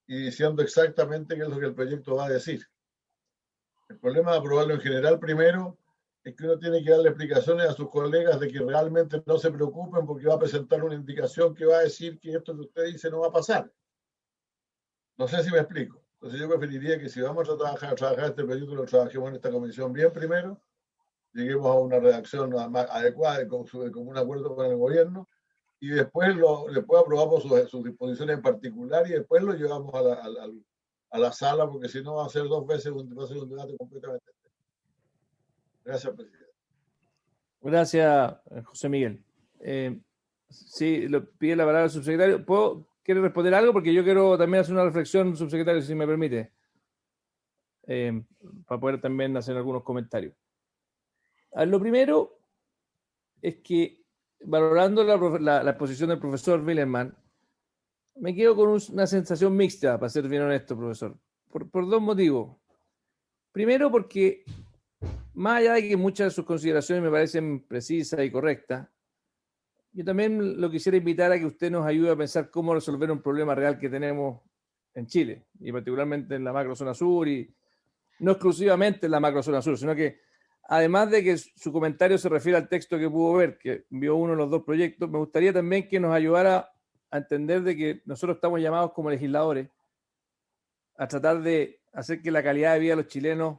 y diciendo exactamente qué es lo que el proyecto va a decir. El problema de aprobarlo en general primero es que uno tiene que darle explicaciones a sus colegas de que realmente no se preocupen porque va a presentar una indicación que va a decir que esto que usted dice no va a pasar. No sé si me explico. Entonces yo preferiría que si vamos a trabajar este proyecto, lo trabajemos en esta comisión bien primero, lleguemos a una redacción adecuada, con un acuerdo con el gobierno, y después después aprobamos sus disposiciones en particular y después lo llevamos a la sala, porque si no va a ser dos veces un debate completamente. Gracias, presidente. Gracias, José Miguel. Sí, lo pide la palabra el subsecretario. ¿Quiere responder algo? Porque yo quiero también hacer una reflexión, subsecretario, si me permite, para poder también hacer algunos comentarios. Lo primero es que, valorando la exposición del profesor Willerman, me quedo con una sensación mixta, para ser bien honesto, profesor, por dos motivos. Primero, porque más allá de que muchas de sus consideraciones me parecen precisas y correctas, yo también lo quisiera invitar a que usted nos ayude a pensar cómo resolver un problema real que tenemos en Chile, y particularmente en la macrozona sur, y no exclusivamente en la macrozona sur, sino que además de que su comentario se refiere al texto que pudo ver, que envió uno de los dos proyectos, me gustaría también que nos ayudara a entender de que nosotros estamos llamados como legisladores a tratar de hacer que la calidad de vida de los chilenos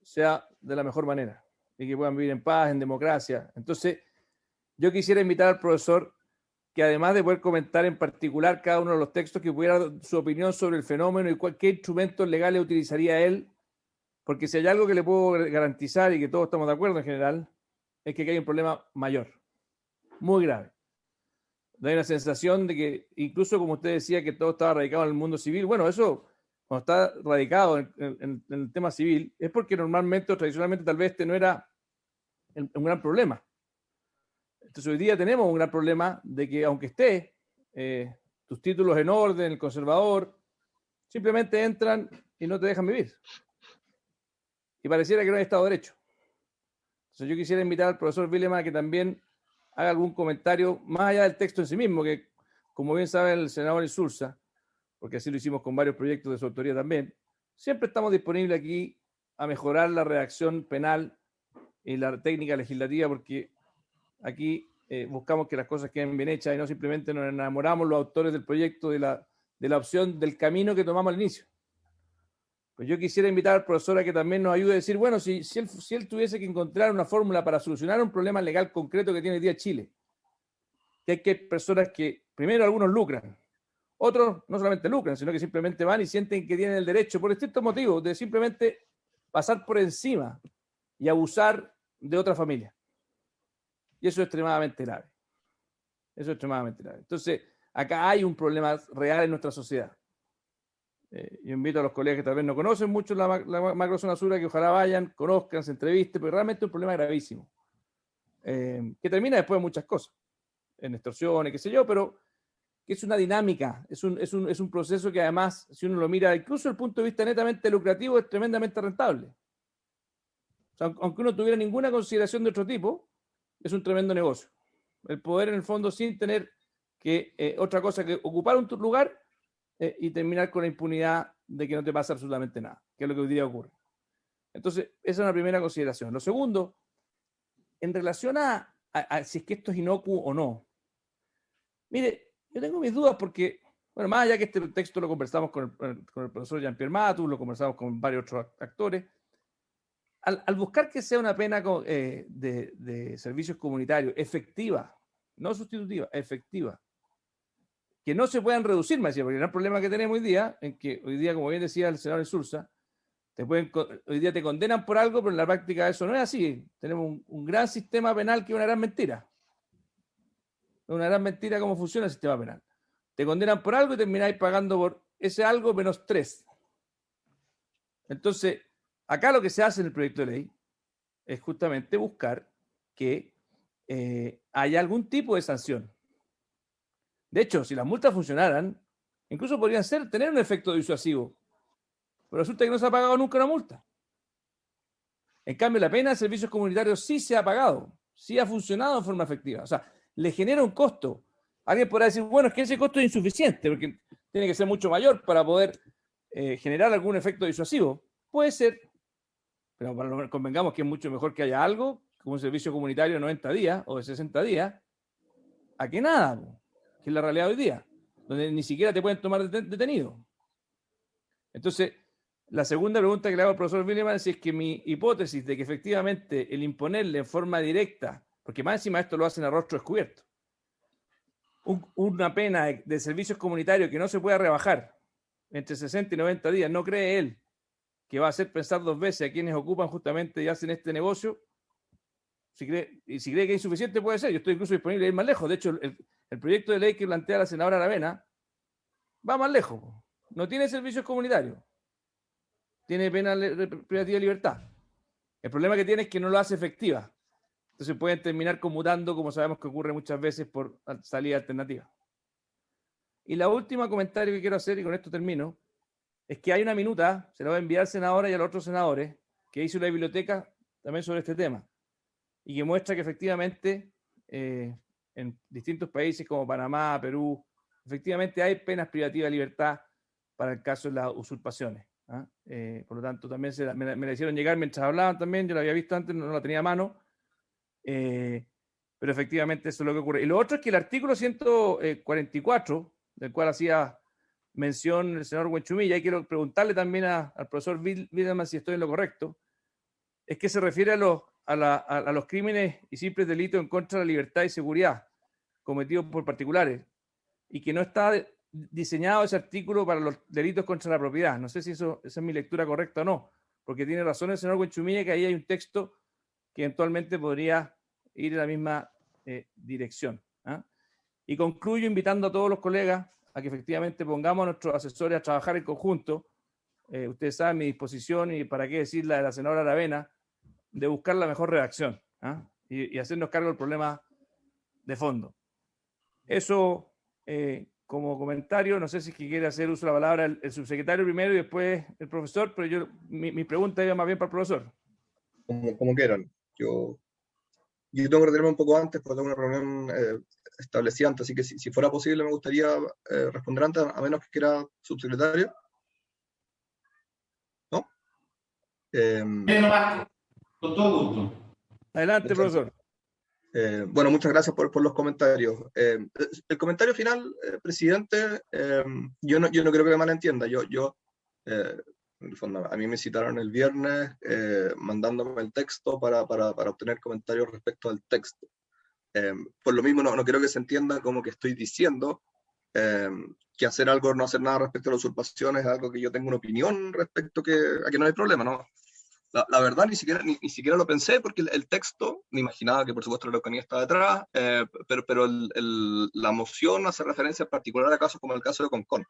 sea de la mejor manera y que puedan vivir en paz, en democracia. Entonces, yo quisiera invitar al profesor que, además de poder comentar en particular cada uno de los textos, que pudiera dar su opinión sobre el fenómeno y qué instrumentos legales utilizaría él, porque si hay algo que le puedo garantizar y que todos estamos de acuerdo en general, es que hay un problema mayor, muy grave. Hay una sensación de que, incluso como usted decía, que todo estaba radicado en el mundo civil. Bueno, eso, cuando está radicado en el tema civil, es porque normalmente o tradicionalmente tal vez este no era un gran problema. Entonces hoy día tenemos un gran problema de que, aunque esté tus títulos en orden, el conservador, simplemente entran y no te dejan vivir. Y pareciera que no hay Estado de Derecho. Entonces yo quisiera invitar al profesor Willerman a que también haga algún comentario más allá del texto en sí mismo, que, como bien sabe el senador Insulza, porque así lo hicimos con varios proyectos de su autoría también, siempre estamos disponibles aquí a mejorar la redacción penal y la técnica legislativa, porque aquí buscamos que las cosas queden bien hechas y no simplemente nos enamoramos los autores del proyecto de la opción del camino que tomamos al inicio. Pues yo quisiera invitar al profesor a que también nos ayude a decir, bueno, si él tuviese que encontrar una fórmula para solucionar un problema legal concreto que tiene hoy día Chile, que hay personas que, primero, algunos lucran, otros no solamente lucran, sino que simplemente van y sienten que tienen el derecho, por distintos motivos, de simplemente pasar por encima y abusar de otra familia. Y eso es extremadamente grave. Eso es extremadamente grave. Entonces, acá hay un problema real en nuestra sociedad. Yo invito a los colegas que tal vez no conocen mucho la macrozona sur, que ojalá vayan, conozcan, se entrevisten, pero realmente es un problema gravísimo, que termina después de muchas cosas, en extorsiones, qué sé yo, pero que es una dinámica, es un proceso que además, si uno lo mira incluso desde el punto de vista netamente lucrativo, es tremendamente rentable. O sea, aunque uno tuviera ninguna consideración de otro tipo, es un tremendo negocio. El poder, en el fondo, sin tener que otra cosa que ocupar un lugar y terminar con la impunidad de que no te pasa absolutamente nada, que es lo que hoy día ocurre. Entonces, esa es una primera consideración. Lo segundo, en relación a si es que esto es inocuo o no. Mire, yo tengo mis dudas porque, bueno, más allá que este texto lo conversamos con el profesor Jean-Pierre Matus, lo conversamos con varios otros actores, al buscar que sea una pena de servicios comunitarios efectiva, no sustitutiva, efectiva, que no se puedan reducir, me decía, porque el gran problema que tenemos hoy día, en que hoy día, como bien decía el senador Insulza, hoy día te condenan por algo, pero en la práctica eso no es así. Tenemos un gran sistema penal que es una gran mentira. Es una gran mentira cómo funciona el sistema penal. Te condenan por algo y termináis pagando por ese algo menos 3. Entonces, acá lo que se hace en el proyecto de ley es justamente buscar que haya algún tipo de sanción. De hecho, si las multas funcionaran, incluso podrían tener un efecto disuasivo. Pero resulta que no se ha pagado nunca una multa. En cambio, la pena de servicios comunitarios sí se ha pagado, sí ha funcionado de forma efectiva. O sea, le genera un costo. Alguien podrá decir, bueno, es que ese costo es insuficiente, porque tiene que ser mucho mayor para poder generar algún efecto disuasivo. Puede ser, pero convengamos que es mucho mejor que haya algo, como un servicio comunitario de 90 días o de 60 días, a que nada, que es la realidad hoy día, donde ni siquiera te pueden tomar detenido. Entonces, la segunda pregunta que le hago al profesor Willeman es si es que mi hipótesis de que efectivamente el imponerle en forma directa, porque más encima esto lo hacen a rostro descubierto, una pena de servicios comunitarios que no se pueda rebajar entre 60 y 90 días, ¿no cree él que va a hacer pensar dos veces a quienes ocupan justamente y hacen este negocio? Si cree que es insuficiente, puede ser. Yo estoy incluso disponible a ir más lejos. De hecho, el proyecto de ley que plantea la senadora Aravena va más lejos. No tiene servicios comunitarios. Tiene pena privativa de libertad. El problema que tiene es que no lo hace efectiva. Entonces pueden terminar conmutando, como sabemos que ocurre muchas veces, por salida alternativa. Y la última comentario que quiero hacer, y con esto termino, es que hay una minuta, se la voy a enviar al senador y a los otros senadores, que hizo la biblioteca también sobre este tema, y que muestra que efectivamente en distintos países como Panamá, Perú, efectivamente hay penas privativas de libertad para el caso de las usurpaciones. Por lo tanto, también me la hicieron llegar mientras hablaban también, yo la había visto antes, no la tenía a mano, pero efectivamente eso es lo que ocurre. Y lo otro es que el artículo 144, del cual hacía mención el senador Huenchumilla, y quiero preguntarle también al profesor Wideman si estoy en lo correcto, es que se refiere a los crímenes y simples delitos en contra de la libertad y seguridad cometidos por particulares, y que no está diseñado ese artículo para los delitos contra la propiedad. No sé si esa es mi lectura correcta o no, porque tiene razón el señor Huenchumilla que ahí hay un texto que eventualmente podría ir en la misma dirección. Y concluyo invitando a todos los colegas a que efectivamente pongamos a nuestros asesores a trabajar en conjunto. Ustedes saben mi disposición, y para qué decir la de la senadora Aravena, de buscar la mejor redacción y hacernos cargo del problema de fondo. Eso como comentario. No sé si es que quiere hacer uso de la palabra el subsecretario primero y después el profesor, pero mi pregunta iba más bien para el profesor. Como quieran. Yo tengo que retirarme un poco antes porque tengo una reunión establecida antes, así que si fuera posible me gustaría responder antes, a menos que quiera subsecretario. ¿No? Con todo gusto. Adelante, profesor. Bueno, muchas gracias por los comentarios. El comentario final, presidente, yo no creo que me malentienda. En el fondo, a mí me citaron el viernes mandándome el texto para obtener comentarios respecto al texto. Por lo mismo, no creo que se entienda como que estoy diciendo que hacer algo o no hacer nada respecto a la usurpación es algo que yo tengo una opinión respecto a que no hay problema, ¿no? La verdad, ni siquiera lo pensé, porque el texto, me imaginaba que por supuesto la Araucanía estaba detrás, pero la moción hace referencia en particular a casos como el caso de Concón.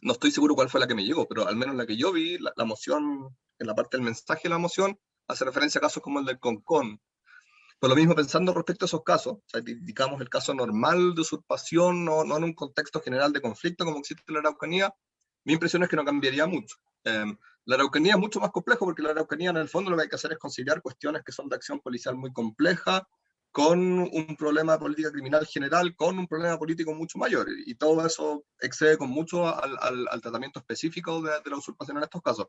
No estoy seguro cuál fue la que me llegó, pero al menos la que yo vi, la moción, en la parte del mensaje de la moción, hace referencia a casos como el del Concón. Por lo mismo, pensando respecto a esos casos, o sea, indicamos el caso normal de usurpación, no en un contexto general de conflicto como existe en la Araucanía, mi impresión es que no cambiaría mucho. La Araucanía es mucho más complejo porque la Araucanía en el fondo lo que hay que hacer es conciliar cuestiones que son de acción policial muy compleja con un problema de política criminal general, con un problema político mucho mayor, y todo eso excede con mucho al tratamiento específico de la usurpación en estos casos.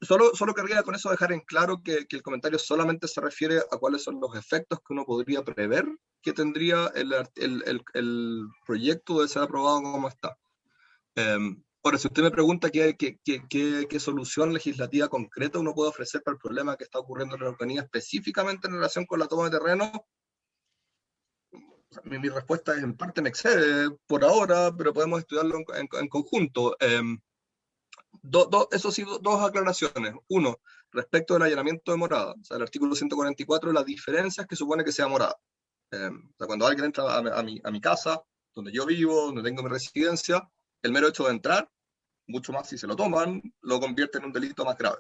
Solo querría con eso dejar en claro que el comentario solamente se refiere a cuáles son los efectos que uno podría prever que tendría el proyecto de ser aprobado como está. Ahora, si usted me pregunta qué solución legislativa concreta uno puede ofrecer para el problema que está ocurriendo en la Araucanía, específicamente en relación con la toma de terreno, mi respuesta es en parte me excede por ahora, pero podemos estudiarlo en conjunto. Eso sí, dos aclaraciones. Uno, respecto del allanamiento de morada. O sea, el artículo 144, las diferencias que supone que sea morada. O sea, cuando alguien entra a mi casa, donde yo vivo, donde tengo mi residencia, el mero hecho de entrar, mucho más si se lo toman, lo convierte en un delito más grave.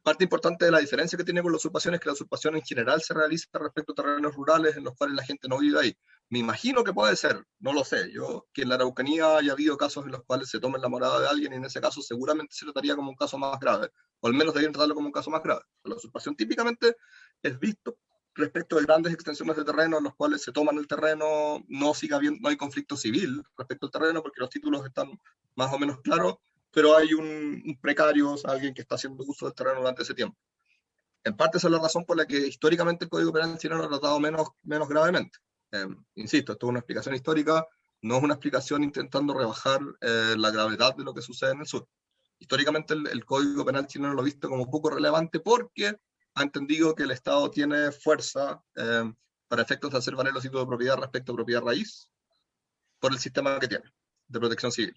Parte importante de la diferencia que tiene con la usurpación es que la usurpación en general se realiza respecto a terrenos rurales en los cuales la gente no vive ahí. Me imagino que puede ser, no lo sé, que en la Araucanía haya habido casos en los cuales se tomen la morada de alguien y en ese caso seguramente se trataría como un caso más grave, o al menos deberían tratarlo como un caso más grave. La usurpación típicamente es visto respecto de grandes extensiones de terreno en los cuales se toman el terreno, no hay conflicto civil respecto al terreno porque los títulos están más o menos claros, pero hay un precario, o sea, alguien que está haciendo uso del terreno durante ese tiempo. En parte esa es la razón por la que históricamente el Código Penal chileno lo ha tratado menos gravemente. Insisto, esto es una explicación histórica, no es una explicación intentando rebajar la gravedad de lo que sucede en el sur. Históricamente el Código Penal chileno lo ha visto como poco relevante porque ha entendido que el Estado tiene fuerza para efectos de hacer valer los títulos de propiedad respecto a propiedad raíz por el sistema que tiene de protección civil.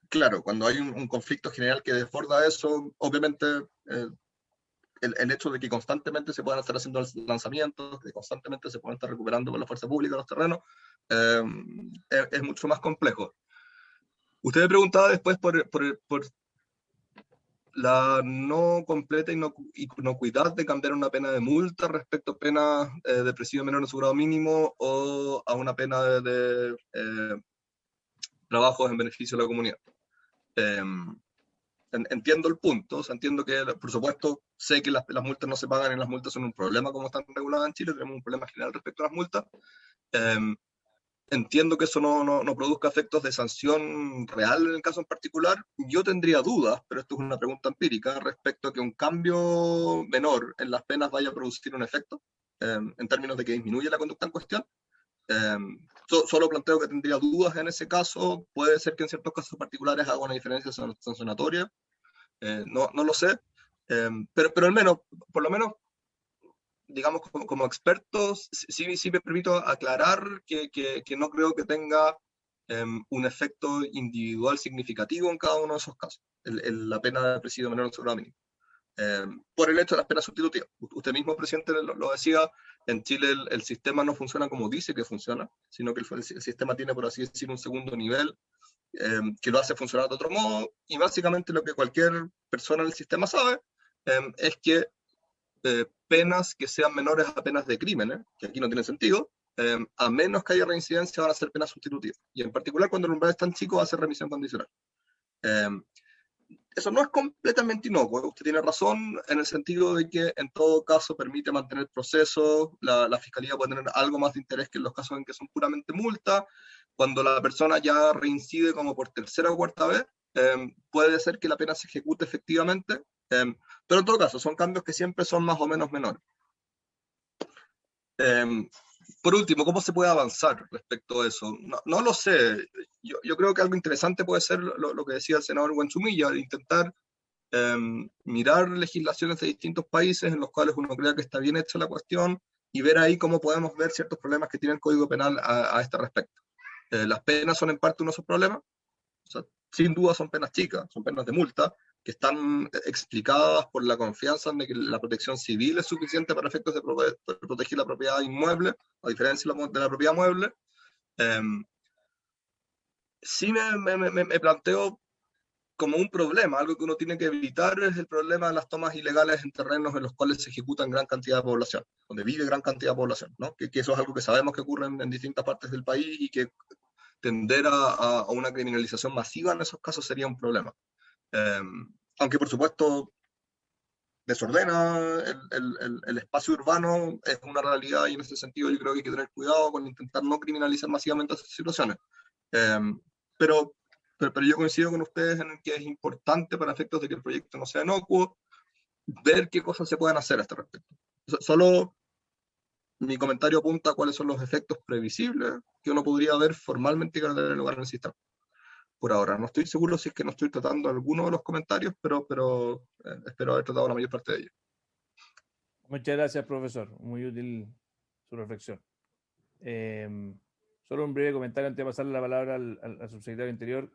Claro, cuando hay un conflicto general que desborda eso, obviamente el hecho de que constantemente se puedan estar haciendo lanzamientos, que constantemente se puedan estar recuperando con la fuerza pública los terrenos, es mucho más complejo. Usted me preguntaba después por la no completa inocuidad de cambiar una pena de multa respecto a penas de presidio menor en su grado mínimo o a una pena de trabajos en beneficio de la comunidad. Entiendo el punto, o sea, entiendo que, por supuesto, sé que las multas no se pagan y las multas son un problema como están reguladas en Chile, tenemos un problema general respecto a las multas. Entiendo que eso no produzca efectos de sanción real en el caso en particular. Yo tendría dudas, pero esto es una pregunta empírica, respecto a que un cambio menor en las penas vaya a producir un efecto, en términos de que disminuye la conducta en cuestión. Solo planteo que tendría dudas en ese caso. Puede ser que en ciertos casos particulares haga una diferencia sancionatoria, no lo sé, pero al menos, por lo menos, digamos, como expertos, sí me permito aclarar que no creo que tenga un efecto individual significativo en cada uno de esos casos, la pena de presidio menor en su grado mínimo. Por el hecho de las penas sustitutivas. Usted mismo, presidente, lo decía, en Chile el sistema no funciona como dice que funciona, sino que el sistema tiene, por así decir, un segundo nivel que lo hace funcionar de otro modo, y básicamente lo que cualquier persona en el sistema sabe es que penas que sean menores a penas de crímenes, que aquí no tiene sentido, a menos que haya reincidencia van a ser penas sustitutivas, y en particular cuando el umbral es tan chico va a ser remisión condicional. Eso no es completamente inocuo, usted tiene razón en el sentido de que en todo caso permite mantener procesos, la fiscalía puede tener algo más de interés que en los casos en que son puramente multa. Cuando la persona ya reincide como por tercera o cuarta vez, puede ser que la pena se ejecute efectivamente, pero en todo caso son cambios que siempre son más o menos menores. Por último, ¿cómo se puede avanzar respecto a eso? No lo sé. Yo creo que algo interesante puede ser lo que decía el senador Buenchumilla, intentar mirar legislaciones de distintos países en los cuales uno crea que está bien hecha la cuestión y ver ahí cómo podemos ver ciertos problemas que tiene el Código Penal a este respecto. Las penas son en parte uno de esos problemas. O sea, sin duda son penas chicas, son penas de multa, que están explicadas por la confianza en que la protección civil es suficiente para efectos de proteger la propiedad inmueble, a diferencia de la propiedad mueble. Sí me planteo como un problema, algo que uno tiene que evitar es el problema de las tomas ilegales en terrenos en los cuales se ejecutan gran cantidad de población, donde vive gran cantidad de población, ¿no? Que eso es algo que sabemos que ocurre en distintas partes del país y que tender a una criminalización masiva en esos casos sería un problema. Aunque por supuesto desordena el espacio urbano, es una realidad y en ese sentido yo creo que hay que tener cuidado con intentar no criminalizar masivamente esas situaciones. Pero yo coincido con ustedes en que es importante para efectos de que el proyecto no sea inocuo, ver qué cosas se pueden hacer a este respecto. Solo mi comentario apunta a cuáles son los efectos previsibles que uno podría ver formalmente y que no tener lugar en el sistema. Por ahora, no estoy seguro si es que no estoy tratando alguno de los comentarios, pero espero haber tratado la mayor parte de ellos. Muchas gracias, profesor. Muy útil su reflexión. Solo un breve comentario antes de pasarle la palabra al subsecretario de Interior.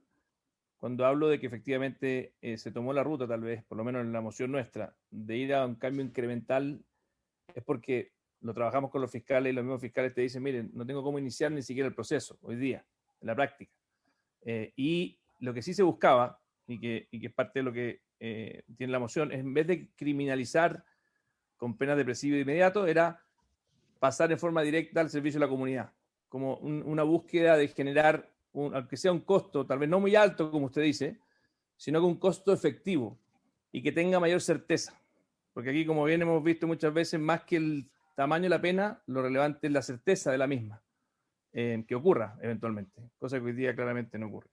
Cuando hablo de que efectivamente se tomó la ruta, tal vez, por lo menos en la moción nuestra, de ir a un cambio incremental, es porque lo trabajamos con los fiscales y los mismos fiscales te dicen, miren, no tengo cómo iniciar ni siquiera el proceso hoy día, en la práctica. Y lo que sí se buscaba, y que es parte de lo que tiene la moción, es en vez de criminalizar con penas de presidio inmediato, era pasar en forma directa al servicio de la comunidad, como una búsqueda de generar, aunque sea un costo, tal vez no muy alto, como usted dice, sino que un costo efectivo y que tenga mayor certeza. Porque aquí, como bien hemos visto muchas veces, más que el tamaño de la pena, lo relevante es la certeza de la misma, que ocurra eventualmente, cosa que hoy día claramente no ocurre.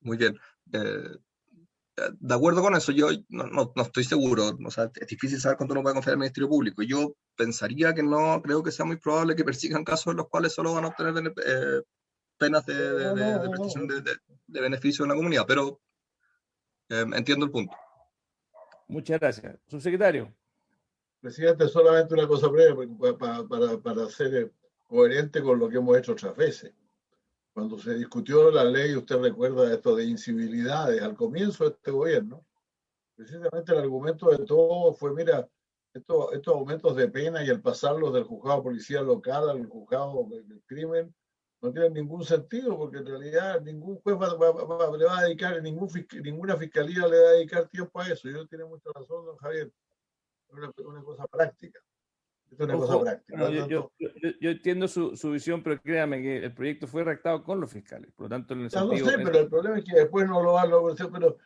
Muy bien. De acuerdo con eso, yo no estoy seguro, o sea, es difícil saber cuánto uno puede confiar en el Ministerio Público. Yo pensaría que no, creo que sea muy probable que persigan casos en los cuales solo van a obtener penas de prestación de beneficio en la comunidad, pero entiendo el punto. Muchas gracias. Subsecretario. Presidente, solamente una cosa breve para ser coherente con lo que hemos hecho otras veces. Cuando se discutió la ley, usted recuerda esto de incivilidades al comienzo de este gobierno, precisamente el argumento de todo fue, mira, estos aumentos de pena y el pasarlos del juzgado policial local al juzgado del crimen no tienen ningún sentido, porque en realidad ningún juez le va a dedicar, ninguna fiscalía le va a dedicar tiempo a eso. Yo tiene mucha razón, don Javier, es una cosa práctica. Es una cosa práctica. Bueno, yo entiendo su visión, pero créame que el proyecto fue redactado con los fiscales. Por lo tanto, en el sentido, no sé, pero el problema es que después no lo van a hacer. Pero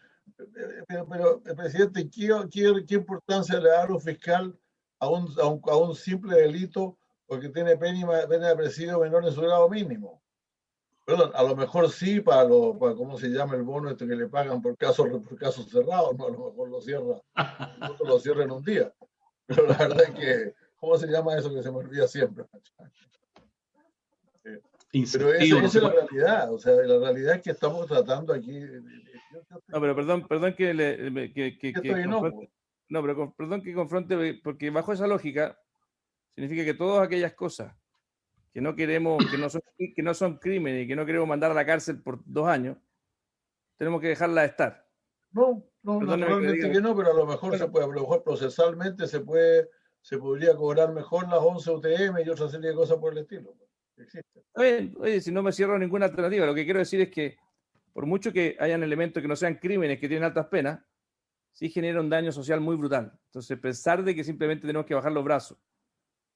presidente, ¿qué importancia le da a un fiscal a un simple delito porque tiene pena de presidio menor en su grado mínimo? Perdón, a lo mejor sí para ¿cómo se llama el bono este que le pagan por casos cerrados? No, a lo mejor lo cierra, nosotros lo cierran en un día. Pero la verdad es que, ¿cómo se llama eso que se me olvida siempre? Pero esa es la realidad, o sea, la realidad es que estamos tratando aquí. No, pero perdón que confronte, porque bajo esa lógica significa que todas aquellas cosas que no queremos, que no son crímenes y que no queremos mandar a la cárcel por 2 años, tenemos que dejarla de estar. No, naturalmente que no, pero a lo mejor a lo mejor procesalmente se podría cobrar mejor las 11 UTM y otra serie de cosas por el estilo. Existe. Oye, si no me cierro ninguna alternativa, lo que quiero decir es que por mucho que hayan elementos que no sean crímenes, que tienen altas penas, sí genera un daño social muy brutal. Entonces, pensar de que simplemente tenemos que bajar los brazos.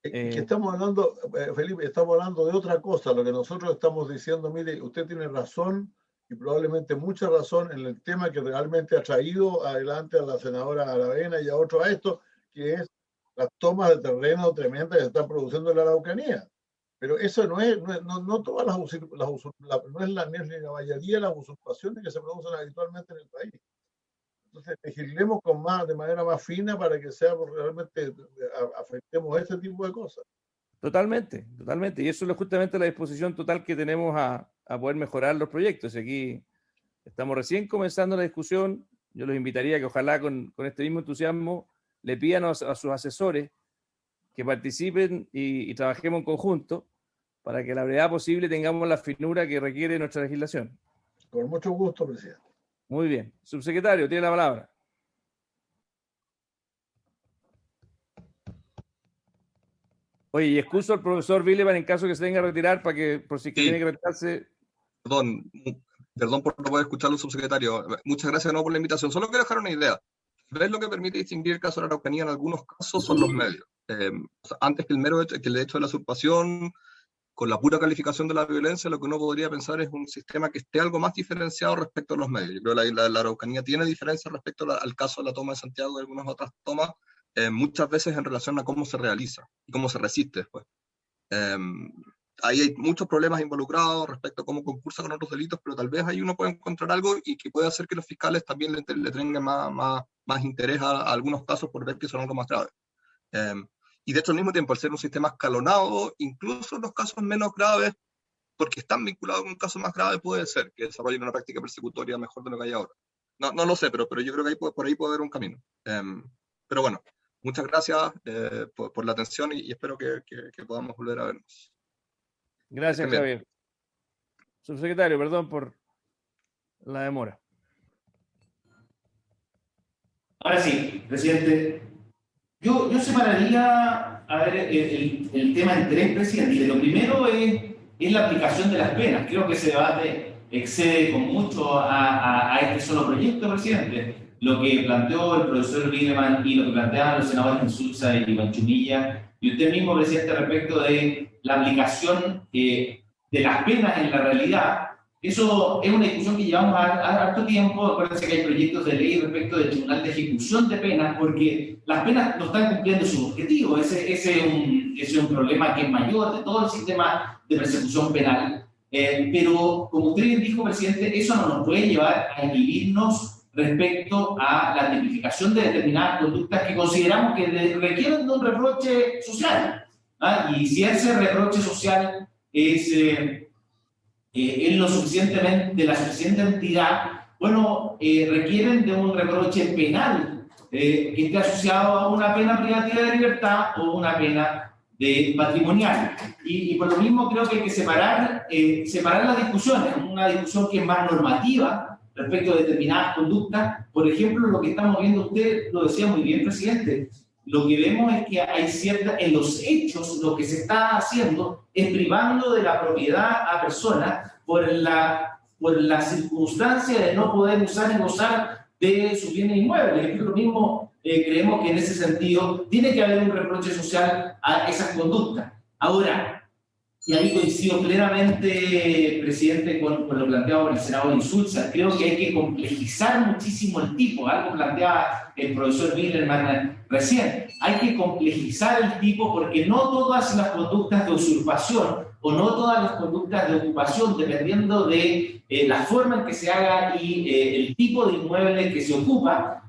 Que estamos hablando, Felipe, estamos hablando de otra cosa. Lo que nosotros estamos diciendo, mire, usted tiene razón y probablemente mucha razón en el tema que realmente ha traído adelante a la senadora Aravena y a otros a esto, que es las tomas de terreno tremendas que se están produciendo en la Araucanía. Pero eso no es todas no es la mayoría de las usurpaciones que se producen habitualmente en el país. Entonces, legislemos de manera más fina para que realmente afectemos ese tipo de cosas. Totalmente. Y eso es justamente la disposición total que tenemos a poder mejorar los proyectos. Aquí estamos recién comenzando la discusión. Yo los invitaría a que ojalá con este mismo entusiasmo le pidan a sus asesores que participen y trabajemos en conjunto para que a la brevedad posible tengamos la finura que requiere nuestra legislación. Con mucho gusto, presidente. Muy bien. Subsecretario, tiene la palabra. Oye, y excuso al profesor Willeman en caso que se tenga que retirar, para que, por si tiene que retirarse, Perdón por no poder escucharlo, subsecretario. Muchas gracias de nuevo por la invitación. Solo quiero dejar una idea. ¿Ves lo que permite distinguir el caso de la Araucanía en algunos casos? Son los medios. O sea, antes que el hecho de la usurpación, con la pura calificación de la violencia, lo que uno podría pensar es un sistema que esté algo más diferenciado respecto a los medios. Yo creo que la Araucanía tiene diferencia respecto al caso de la toma de Santiago y algunas otras tomas, muchas veces en relación a cómo se realiza y cómo se resiste después. Ahí hay muchos problemas involucrados respecto a cómo concursa con otros delitos, pero tal vez ahí uno puede encontrar algo y que puede hacer que los fiscales también le tengan más interés a algunos casos por ver que son algo más graves. Y de hecho, al mismo tiempo, al ser un sistema escalonado, incluso en los casos menos graves, porque están vinculados con un caso más grave, puede ser que desarrollen una práctica persecutoria mejor de lo que hay ahora. No lo sé, pero yo creo que por ahí puede haber un camino. Pero bueno, muchas gracias por la atención y espero que podamos volver a vernos. Gracias, Javier. Subsecretario, perdón por la demora. Ahora sí, presidente. Yo separaría el tema en tres, presidente. Lo primero es la aplicación de las penas. Creo que ese debate excede con mucho a este solo proyecto, presidente. Lo que planteó el profesor Wiedemann y lo que planteaban los senadores Insulza y Manchumilla, y usted mismo, presidente, respecto de la aplicación de las penas en la realidad. Eso es una discusión que llevamos a harto tiempo. Acuérdense que hay proyectos de ley respecto del Tribunal de Ejecución de Penas, porque las penas no están cumpliendo su objetivo. Ese es un problema que es mayor de todo el sistema de persecución penal. Pero, como usted bien dijo, presidente, eso no nos puede llevar a inhibirnos respecto a la tipificación de determinadas conductas que consideramos que requieren de un reproche social. Y si ese reproche social es de la suficiente entidad, bueno, requieren de un reproche penal que esté asociado a una pena privativa de libertad o una pena patrimonial. Y por lo mismo creo que hay que separar las discusiones, una discusión que es más normativa respecto a determinadas conductas. Por ejemplo, lo que estamos viendo, usted lo decía muy bien, presidente, lo que vemos es que hay en los hechos, lo que se está haciendo es privando de la propiedad a personas por la circunstancia de no poder usar y gozar de sus bienes inmuebles. Lo mismo creemos que en ese sentido tiene que haber un reproche social a esas conductas. Ahora, y ahí coincido plenamente, presidente, con lo planteado por el senador Insulza, creo que hay que complejizar muchísimo el tipo, algo planteaba el profesor Wiedemann recién. Hay que complejizar el tipo porque no todas las conductas de usurpación o no todas las conductas de ocupación, dependiendo de la forma en que se haga y el tipo de inmueble que se ocupa,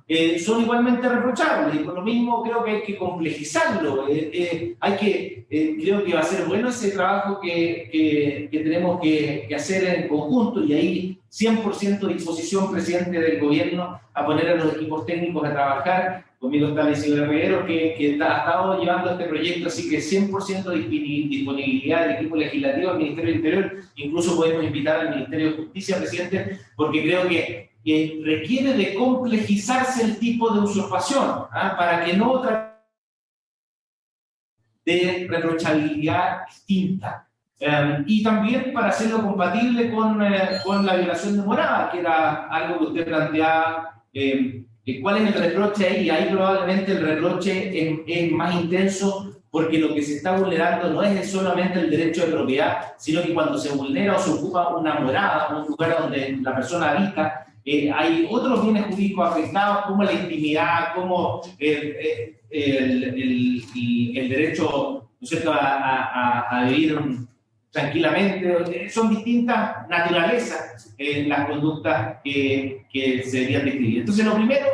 son igualmente reprochables. Y por lo mismo creo que hay que complejizarlo. Creo que va a ser bueno ese trabajo que tenemos que hacer en conjunto, y ahí 100% disposición, presidente, del gobierno a poner a los equipos técnicos a trabajar. Conmigo está el señor Reguero, que ha estado llevando este proyecto, así que 100% disponibilidad del equipo legislativo, del Ministerio del Interior. Incluso podemos invitar al Ministerio de Justicia, presidente, porque creo que requiere de complejizarse el tipo de usurpación, para que no otra de reprochabilidad distinta. Y también para hacerlo compatible con la violación de morada, que era algo que usted planteaba. ¿Cuál es el reproche ahí? Ahí probablemente el reproche es más intenso, porque lo que se está vulnerando no es solamente el derecho de propiedad, sino que cuando se vulnera o se ocupa una morada, un lugar donde la persona habita, hay otros bienes jurídicos afectados, como la intimidad, como el derecho, ¿no es cierto?, a vivir tranquilamente. Son distintas naturalezas las conductas que se deberían describir. Entonces, lo primero,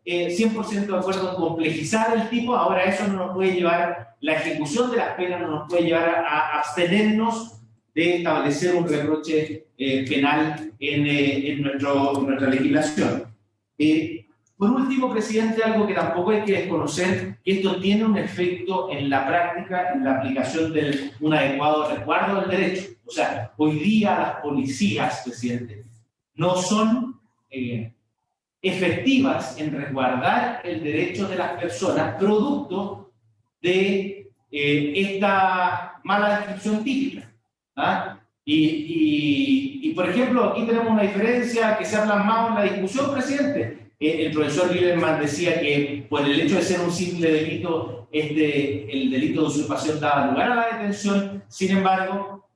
100% de acuerdo en complejizar el tipo. Ahora, eso no nos puede llevar, la ejecución de las penas no nos puede llevar a abstenernos de establecer un reproche penal en nuestra legislación. Por último, presidente, algo que tampoco hay que desconocer, que esto tiene un efecto en la práctica, en la aplicación de un adecuado resguardo del derecho. O sea, hoy día las policías, presidente, no son efectivas en resguardar el derecho de las personas, producto de esta mala descripción típica. Y, por ejemplo, aquí tenemos una diferencia que se ha plasmado en la discusión, presidente. El profesor Willerman decía que por el hecho de ser un simple delito, el delito de usurpación daba lugar a la detención. Sin embargo,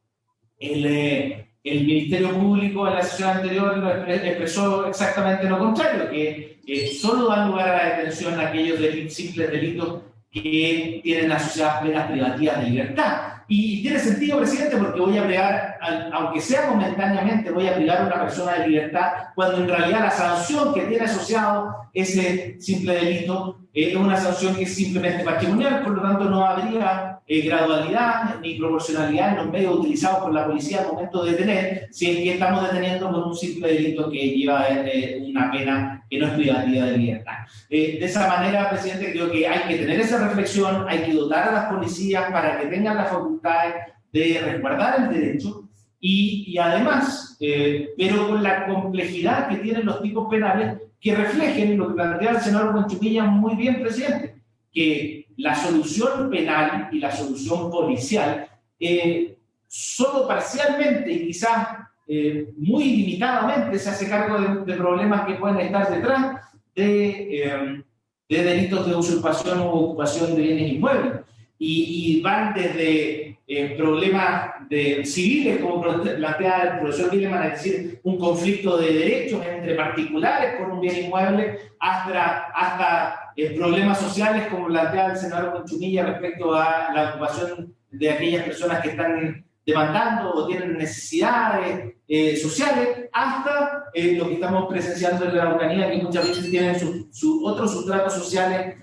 el Ministerio Público en la sesión anterior expresó exactamente lo contrario, que solo dan lugar a la detención aquellos simples delitos que tienen asociadas plenas privativas de libertad. Y tiene sentido, presidente, porque voy a privar, aunque sea momentáneamente, voy a privar a una persona de libertad, cuando en realidad la sanción que tiene asociado ese simple delito es una sanción que es simplemente patrimonial, por lo tanto no habría gradualidad ni proporcionalidad en los medios utilizados por la policía al momento de detener, si es que estamos deteniendo por un simple delito que lleva una pena que no es privativa de libertad. De esa manera, presidente, creo que hay que tener esa reflexión, hay que dotar a las policías para que tengan la facultad de resguardar el derecho y además, pero con la complejidad que tienen los tipos penales, que reflejen lo que plantea el senador Huenchumilla muy bien, presidente, que la solución penal y la solución policial solo parcialmente y quizás muy limitadamente se hace cargo de problemas que pueden estar detrás de delitos de usurpación o ocupación de bienes inmuebles. Y van desde problemas civiles, como plantea el profesor Willerman, es decir, un conflicto de derechos entre particulares por un bien inmueble, hasta problemas sociales, como plantea el senador Huenchumilla respecto a la ocupación de aquellas personas que están demandando o tienen necesidades sociales, hasta lo que estamos presenciando en la Araucanía, que muchas veces tienen otros sustratos sociales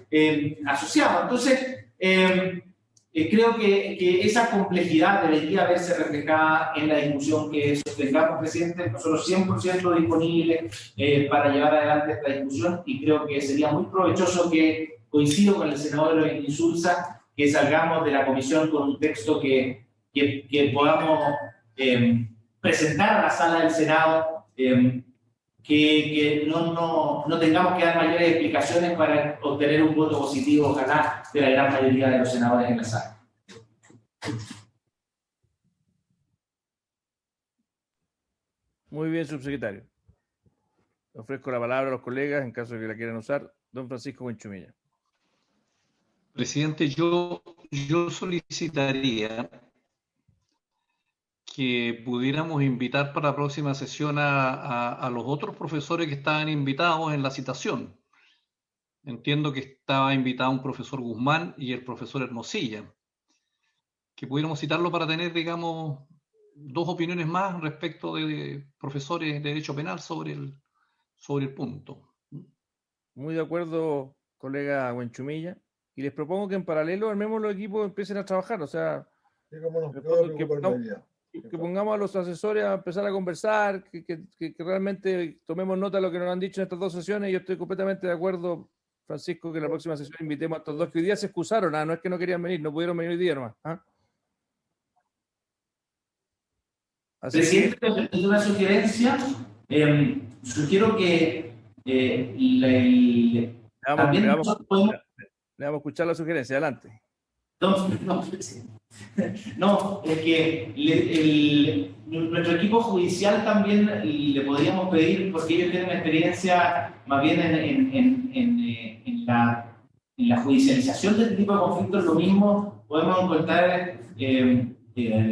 asociados. Entonces, creo que esa complejidad debería verse reflejada en la discusión que sostengamos, presidente. Nosotros 100% disponibles para llevar adelante esta discusión y creo que sería muy provechoso que, coincido con el senador Insulza, que salgamos de la comisión con un texto que podamos presentar a la sala del Senado, que no tengamos que dar mayores explicaciones para obtener un voto positivo, ojalá, de la gran mayoría de los senadores en la sala. Muy bien, subsecretario. Ofrezco la palabra a los colegas en caso de que la quieran usar. Don Francisco Huenchumilla. Presidente, yo solicitaría que pudiéramos invitar para la próxima sesión a los otros profesores que estaban invitados en la citación. Entiendo que estaba invitado un profesor Guzmán y el profesor Hermosilla. Que pudiéramos citarlo para tener, digamos, dos opiniones más respecto de profesores de Derecho Penal sobre el punto. Muy de acuerdo, colega Huenchumilla. Y les propongo que en paralelo armemos los equipos y empiecen a trabajar. O sea, que pongamos a los asesores a empezar a conversar, que realmente tomemos nota de lo que nos han dicho en estas dos sesiones. Yo estoy completamente de acuerdo, Francisco, que en la próxima sesión invitemos a estos dos que hoy día se excusaron. No es que no querían venir, no pudieron venir hoy día nomás. Presidente, es una sugerencia. Sugiero que le vamos a escuchar la sugerencia. Adelante. No, es que nuestro equipo judicial también le podríamos pedir, porque ellos tienen experiencia más bien en la judicialización de este tipo de conflictos. Lo mismo podemos encontrar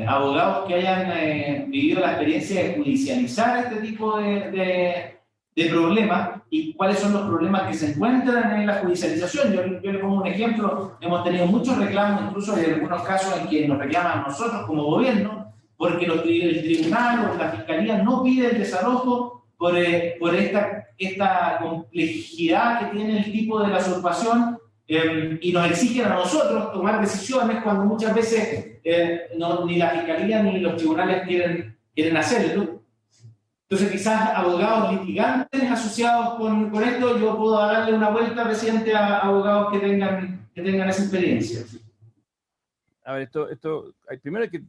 abogados que hayan vivido la experiencia de judicializar este tipo de problemas y cuáles son los problemas que se encuentran en la judicialización. Yo le pongo un ejemplo. Hemos tenido muchos reclamos, incluso en algunos casos en que nos reclaman a nosotros como gobierno, porque el tribunal o la fiscalía no pide el desalojo por esta complejidad que tiene el tipo de la usurpación, y nos exigen a nosotros tomar decisiones cuando muchas veces ni la fiscalía ni los tribunales quieren hacerlo. Entonces, quizás abogados litigantes asociados con esto, yo puedo darle una vuelta, presidente, a abogados que tengan esa experiencia. A ver, primero que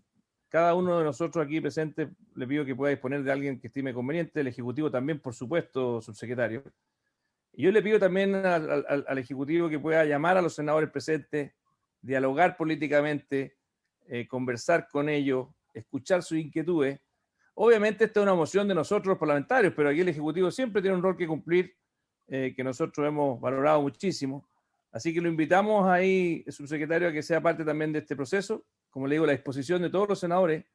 cada uno de nosotros aquí presentes le pido que pueda disponer de alguien que estime conveniente, el Ejecutivo también, por supuesto, subsecretario. Y yo le pido también al Ejecutivo que pueda llamar a los senadores presentes, dialogar políticamente, conversar con ellos, escuchar sus inquietudes. Obviamente esta es una moción de nosotros los parlamentarios, pero aquí el Ejecutivo siempre tiene un rol que cumplir, que nosotros hemos valorado muchísimo. Así que lo invitamos ahí, subsecretario, a que sea parte también de este proceso. Como le digo, la disposición de todos los senadores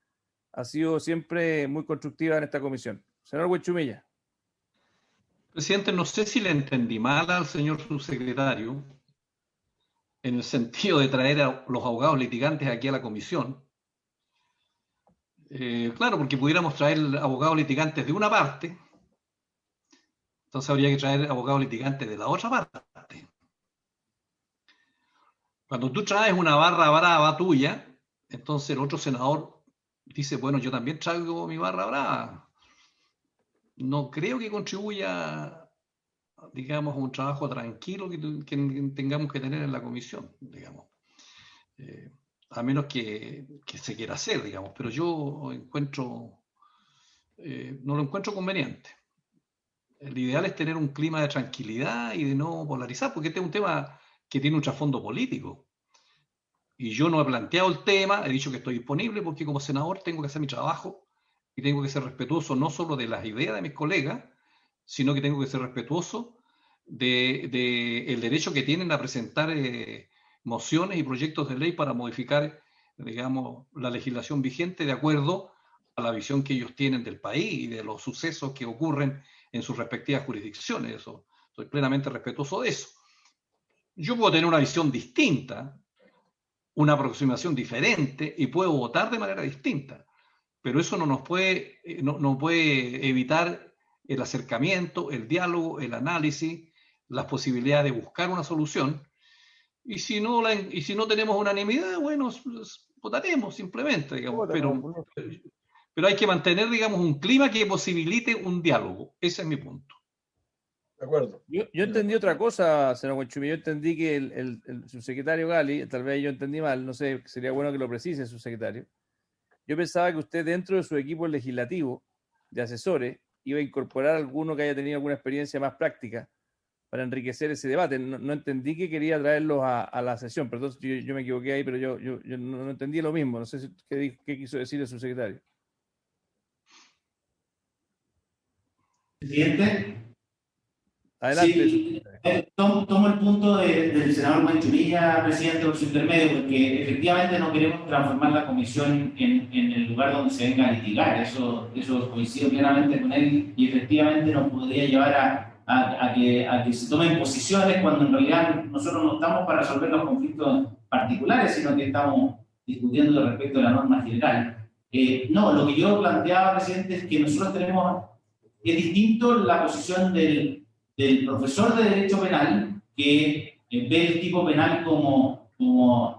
ha sido siempre muy constructiva en esta comisión. Senador Huenchumilla. Presidente, no sé si le entendí mal al señor subsecretario en el sentido de traer a los abogados litigantes aquí a la comisión. Claro, porque pudiéramos traer abogados litigantes de una parte, entonces habría que traer abogados litigantes de la otra parte. Cuando tú traes una barra brava tuya, entonces el otro senador dice, bueno, yo también traigo mi barra brava. No creo que contribuya, digamos, a un trabajo tranquilo que tengamos que tener en la comisión, digamos. A menos que se quiera hacer, digamos, pero yo no lo encuentro conveniente. El ideal es tener un clima de tranquilidad y de no polarizar, porque este es un tema que tiene un trasfondo político. Y yo no he planteado el tema, he dicho que estoy disponible porque como senador tengo que hacer mi trabajo y tengo que ser respetuoso no solo de las ideas de mis colegas, sino que tengo que ser respetuoso del derecho que tienen a presentar mociones y proyectos de ley para modificar, digamos, la legislación vigente de acuerdo a la visión que ellos tienen del país y de los sucesos que ocurren en sus respectivas jurisdicciones. Eso, soy plenamente respetuoso de eso. Yo puedo tener una visión distinta, una aproximación diferente y puedo votar de manera distinta, pero eso no puede evitar el acercamiento, el diálogo, el análisis, las posibilidades de buscar una solución. Y si no tenemos unanimidad, bueno, votaremos simplemente, digamos, pero hay que mantener, digamos, un clima que posibilite un diálogo. Ese es mi punto. De acuerdo. Yo entendí otra cosa, senador Huenchumilla. Yo entendí que el subsecretario Gali, tal vez yo entendí mal, no sé, sería bueno que lo precise, subsecretario. Yo pensaba que usted dentro de su equipo legislativo de asesores iba a incorporar alguno que haya tenido alguna experiencia más práctica para enriquecer ese debate. No entendí que quería traerlos a la sesión, perdón, yo me equivoqué ahí, pero yo no entendí lo mismo. No sé qué quiso decir el subsecretario. Presidente. Adelante. Sí, tomo el punto del senador Huenchumilla, presidente, por su intermedio, porque efectivamente no queremos transformar la comisión en el lugar donde se venga a litigar. Eso coincido plenamente con él y efectivamente nos podría llevar a que se tomen posiciones cuando en realidad nosotros no estamos para resolver los conflictos particulares, sino que estamos discutiendo respecto a la norma general. No, lo que yo planteaba, presidente, es que nosotros es distinto la posición del profesor de Derecho Penal, que ve el tipo penal como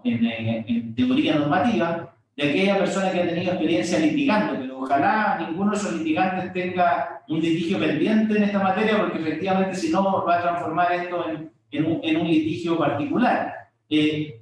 en teoría normativa, de aquella persona que ha tenido experiencia litigando, pero ojalá ninguno de esos litigantes tenga un litigio pendiente en esta materia, porque efectivamente si no va a transformar esto en un litigio particular.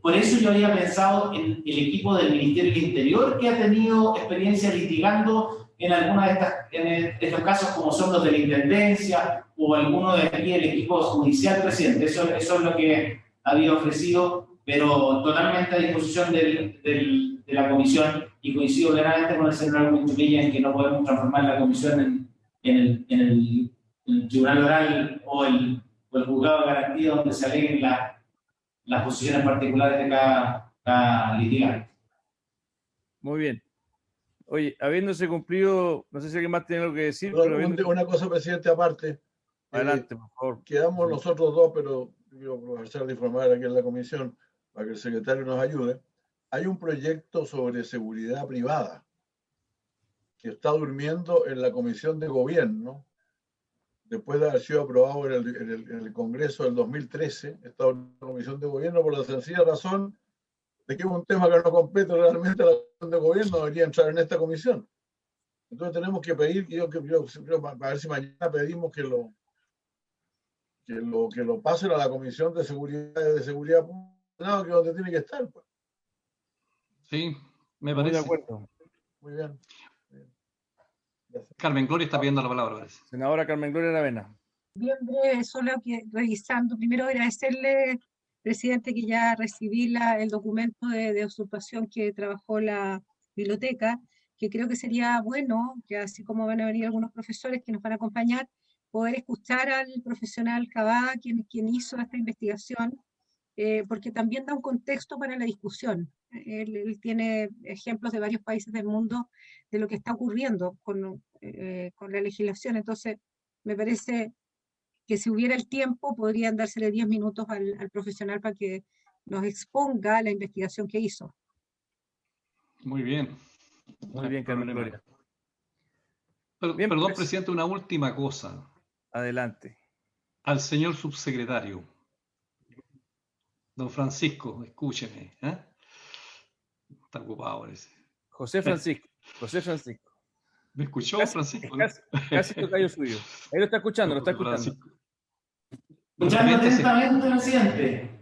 Por eso yo había pensado en el equipo del Ministerio del Interior, que ha tenido experiencia litigando en algunos de estos casos, como son los de la Intendencia o alguno de aquí del equipo judicial, presidente. Eso es lo que había ofrecido, pero totalmente a disposición de la comisión, y coincido plenamente con el senador Huenchumilla en que no podemos transformar la comisión en el tribunal oral o el juzgado de garantía donde se aleguen las posiciones particulares de cada litigante. Muy bien. Oye, habiéndose cumplido, no sé si alguien más tiene algo que decir. No, pero una cosa, presidente, aparte. Adelante, por favor. Quedamos nosotros dos, pero quiero aprovechar de informar aquí en la comisión para que el secretario nos ayude. Hay un proyecto sobre seguridad privada que está durmiendo en la Comisión de Gobierno, después de haber sido aprobado en el Congreso del 2013, está en la Comisión de Gobierno por la sencilla razón de que es un tema que no compete realmente a la Comisión de Gobierno, debería entrar en esta comisión. Entonces tenemos que pedir, para ver si mañana pedimos que lo pasen a la Comisión de Seguridad Pública, que es donde tiene que estar. Pues. Sí, me parece. Muy de acuerdo. Muy bien. Carmen Gloria está pidiendo la palabra, parece. Senadora Carmen Gloria Aravena. Bien breve, solo que revisando. Primero agradecerle, presidente, que ya recibí el documento de usurpación que trabajó la biblioteca. que creo que sería bueno, que así como van a venir algunos profesores que nos van a acompañar, poder escuchar al profesional Cavada, quien hizo esta investigación, porque también da un contexto para la discusión. Él tiene ejemplos de varios países del mundo de lo que está ocurriendo con la legislación. Entonces, me parece que si hubiera el tiempo, podrían dársele 10 minutos al profesional para que nos exponga la investigación que hizo. Muy bien. Muy bien, Carmen Gloria. Bien, Perdón, pues. presidente, una última cosa. Adelante. Al señor subsecretario. Don Francisco, escúcheme. Está ocupado, parece. José Francisco. José Francisco. ¿Me escuchó, Casi, Francisco? casi tocayo suyo. Ahí lo está escuchando, lo está escuchando. Francisco. Escuchando atentamente, presidente.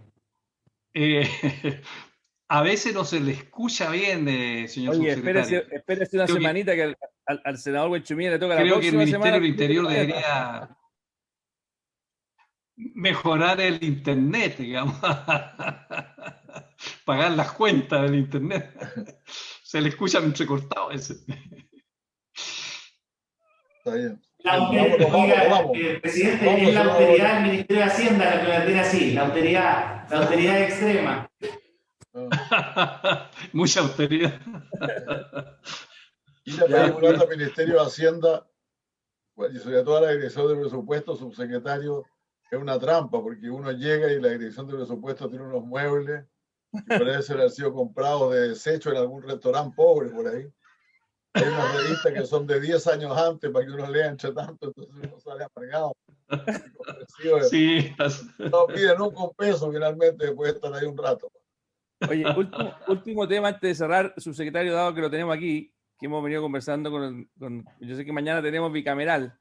A veces no se le escucha bien, señor Oye, subsecretario. espérese una semanita que al senador Huenchumilla le toca la Creo que el próxima Ministerio semana. del Interior debería mejorar el Internet, digamos. Pagar las cuentas del Internet. Se le escuchan entrecortados ese. Está bien. Vamos. Presidente, es la austeridad del Ministerio de Hacienda la que me tiene así, la austeridad extrema. Mucha austeridad. Y la pregunta al Ministerio de Hacienda, y sobre todo a la Dirección de Presupuesto, subsecretario, es una trampa, porque uno llega y la Dirección de Presupuesto tiene unos muebles que parecen haber sido comprados de desecho en algún restaurante pobre por ahí. Hay unas revistas que son de 10 años antes para que uno lea entre tanto, entonces uno sale amargado. Sí, no piden nunca un peso finalmente después de estar ahí un rato. Oye, último tema antes de cerrar, subsecretario, dado que lo tenemos aquí, que hemos venido conversando yo sé que mañana tenemos bicameral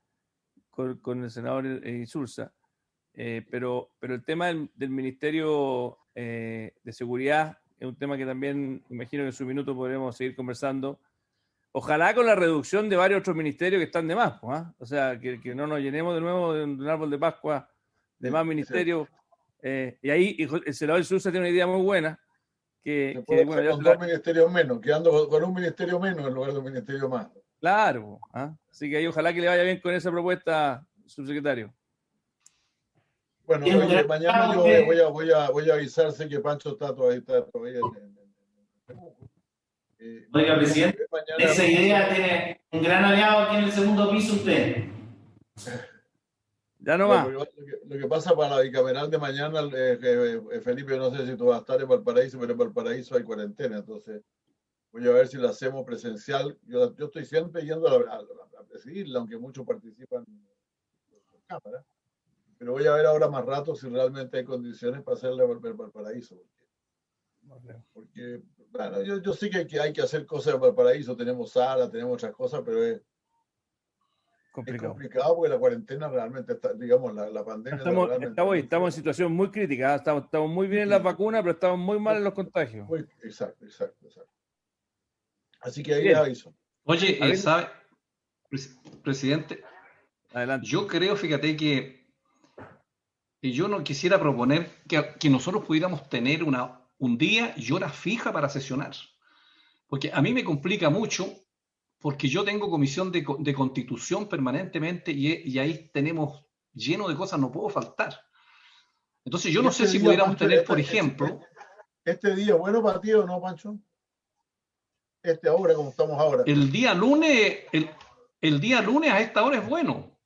con el senador Insulza, pero el tema del Ministerio de Seguridad es un tema que también imagino que en su minuto podremos seguir conversando. Ojalá con la reducción de varios otros ministerios que están de más, o sea, que no nos llenemos de nuevo de un árbol de Pascua de más ministerios. Y ahí el senador Insulza tiene una idea muy buena. Bueno, con 2 ministerios menos, quedando con un ministerio menos en lugar de un ministerio más. Claro, así que ahí ojalá que le vaya bien con esa propuesta, subsecretario. Bueno, oye, mañana yo voy a avisarse que Pancho está todavía Oiga, presidente, esa idea tiene un gran aliado aquí en el segundo piso usted. Ya no va. Lo que pasa para la bicameral de mañana, Felipe, no sé si tú vas a estar en Valparaíso, pero en Valparaíso hay cuarentena, entonces voy a ver si la hacemos presencial. Yo estoy siempre yendo a presidirla, aunque muchos participan por cámara, pero voy a ver ahora más rato si realmente hay condiciones para hacerla en Valparaíso. Porque bueno, yo sé que hay que hacer cosas en Valparaíso, tenemos sala, tenemos otras cosas, pero es complicado porque la cuarentena realmente está, digamos, la pandemia. Estamos en situación muy crítica, estamos muy bien en las vacunas, pero estamos muy mal en los contagios. Exacto. Así que ahí aviso. Oye, ¿sabe, presidente? Adelante. Yo creo, fíjate que yo no quisiera proponer que nosotros pudiéramos tener un día y hora fija para sesionar. Porque a mí me complica mucho, porque yo tengo comisión de constitución permanentemente y ahí tenemos lleno de cosas, no puedo faltar. Entonces yo no sé si pudiéramos tener, por ejemplo... ¿Este día es bueno para ti o no, Pancho? Ahora, como estamos ahora. El día lunes a esta hora es bueno,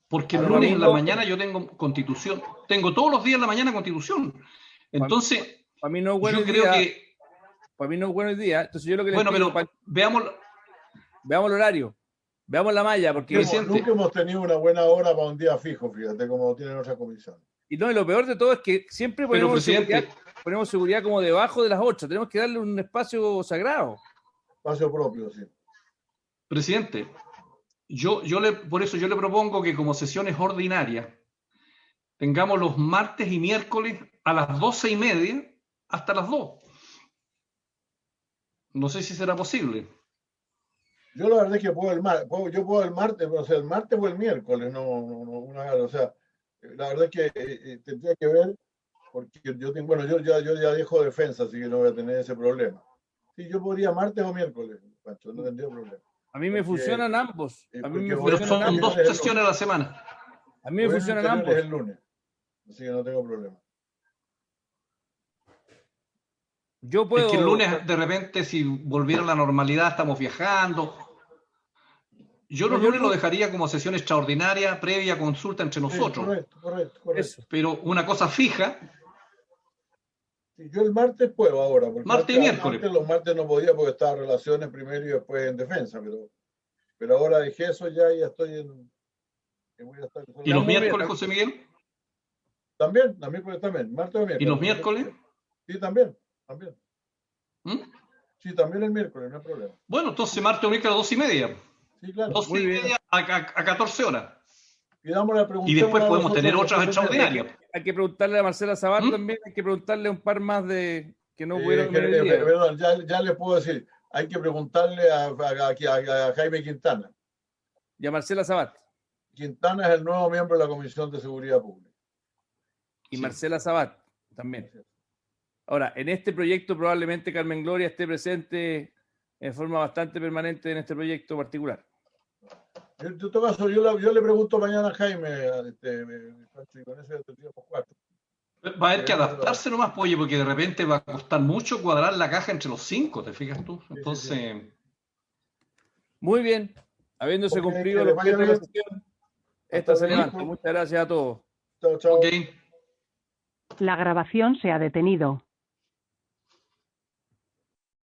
porque el lunes en la mañana yo tengo constitución. Tengo todos los días en la mañana constitución. Entonces, para mí no es bueno yo creo que... Para mí no es bueno el día. Entonces yo lo que bueno, pero veamos el horario. Veamos la malla, porque nunca hemos tenido una buena hora para un día fijo, fíjate, como tienen otras comisiones. Y lo peor de todo es que siempre ponemos seguridad como debajo de las 8. Tenemos que darle un espacio sagrado. Espacio propio, sí. Presidente, por eso yo le propongo que como sesiones ordinarias tengamos los martes y miércoles a las 12:30 hasta las 2. No sé si será posible. Yo la verdad es que puedo el martes, pero o sea, el martes o el miércoles, o sea, la verdad es que tendría que ver, porque yo ya dejo defensa, así que no voy a tener ese problema. Sí, yo podría martes o miércoles. Pancho, no tendría problema. A mí me Porque- funcionan ambos. A mí me porque Pero funcionan son ambos. dos sesiones a la semana. A mí me Bueno, funcionan Interior ambos. es el lunes, así que no tengo problema. Yo puedo. Es que el lunes, de repente, si volviera a la normalidad, estamos viajando. Yo los No, yo lunes no- lo dejaría como sesión extraordinaria, previa consulta entre Sí, nosotros. correcto. Eso. Pero una cosa fija, Sí, yo el martes puedo ahora, porque Martes y miércoles. antes los martes no podía porque estaba en relaciones primero y después en defensa, pero ahora dejé eso ya y ya estoy en... que voy a estar y solo- los muy bien. miércoles, José Miguel, También, los miércoles también, martes o miércoles. y los miércoles. Sí, también. ¿Mm? Sí, también el miércoles, no hay problema. Bueno, entonces martes o miércoles a 2:30. Sí, claro. 2:30 a 14 horas. Pidámosle, Y preguntemos después a podemos nosotros tener los otras que tenemos. extraordinarias. Hay que preguntarle a Marcela Sabat ¿Mm? también, hay que preguntarle a un par más de que no pudieron venir hoy día. Perdón, ya les puedo decir, hay que preguntarle a Jaime Quintana. Y a Marcela Sabat. Quintana es el nuevo miembro de la Comisión de Seguridad Pública. Y Sí. Marcela Sabat también. Ahora, en este proyecto probablemente Carmen Gloria esté presente en forma bastante permanente en este proyecto particular. En todo caso, yo le pregunto mañana a Jaime, Pancho, y con eso ya tendríamos 4. Va a haber que adaptarse nomás, oye, porque de repente va a costar mucho cuadrar la caja entre los 5, ¿te fijas tú? Entonces, Muy bien. Habiéndose Ok, cumplido que los les vaya objetos de la bien. sesión, esta Hasta se luego. levanta. Muchas gracias a todos. Chao, chao. ok. La grabación se ha detenido.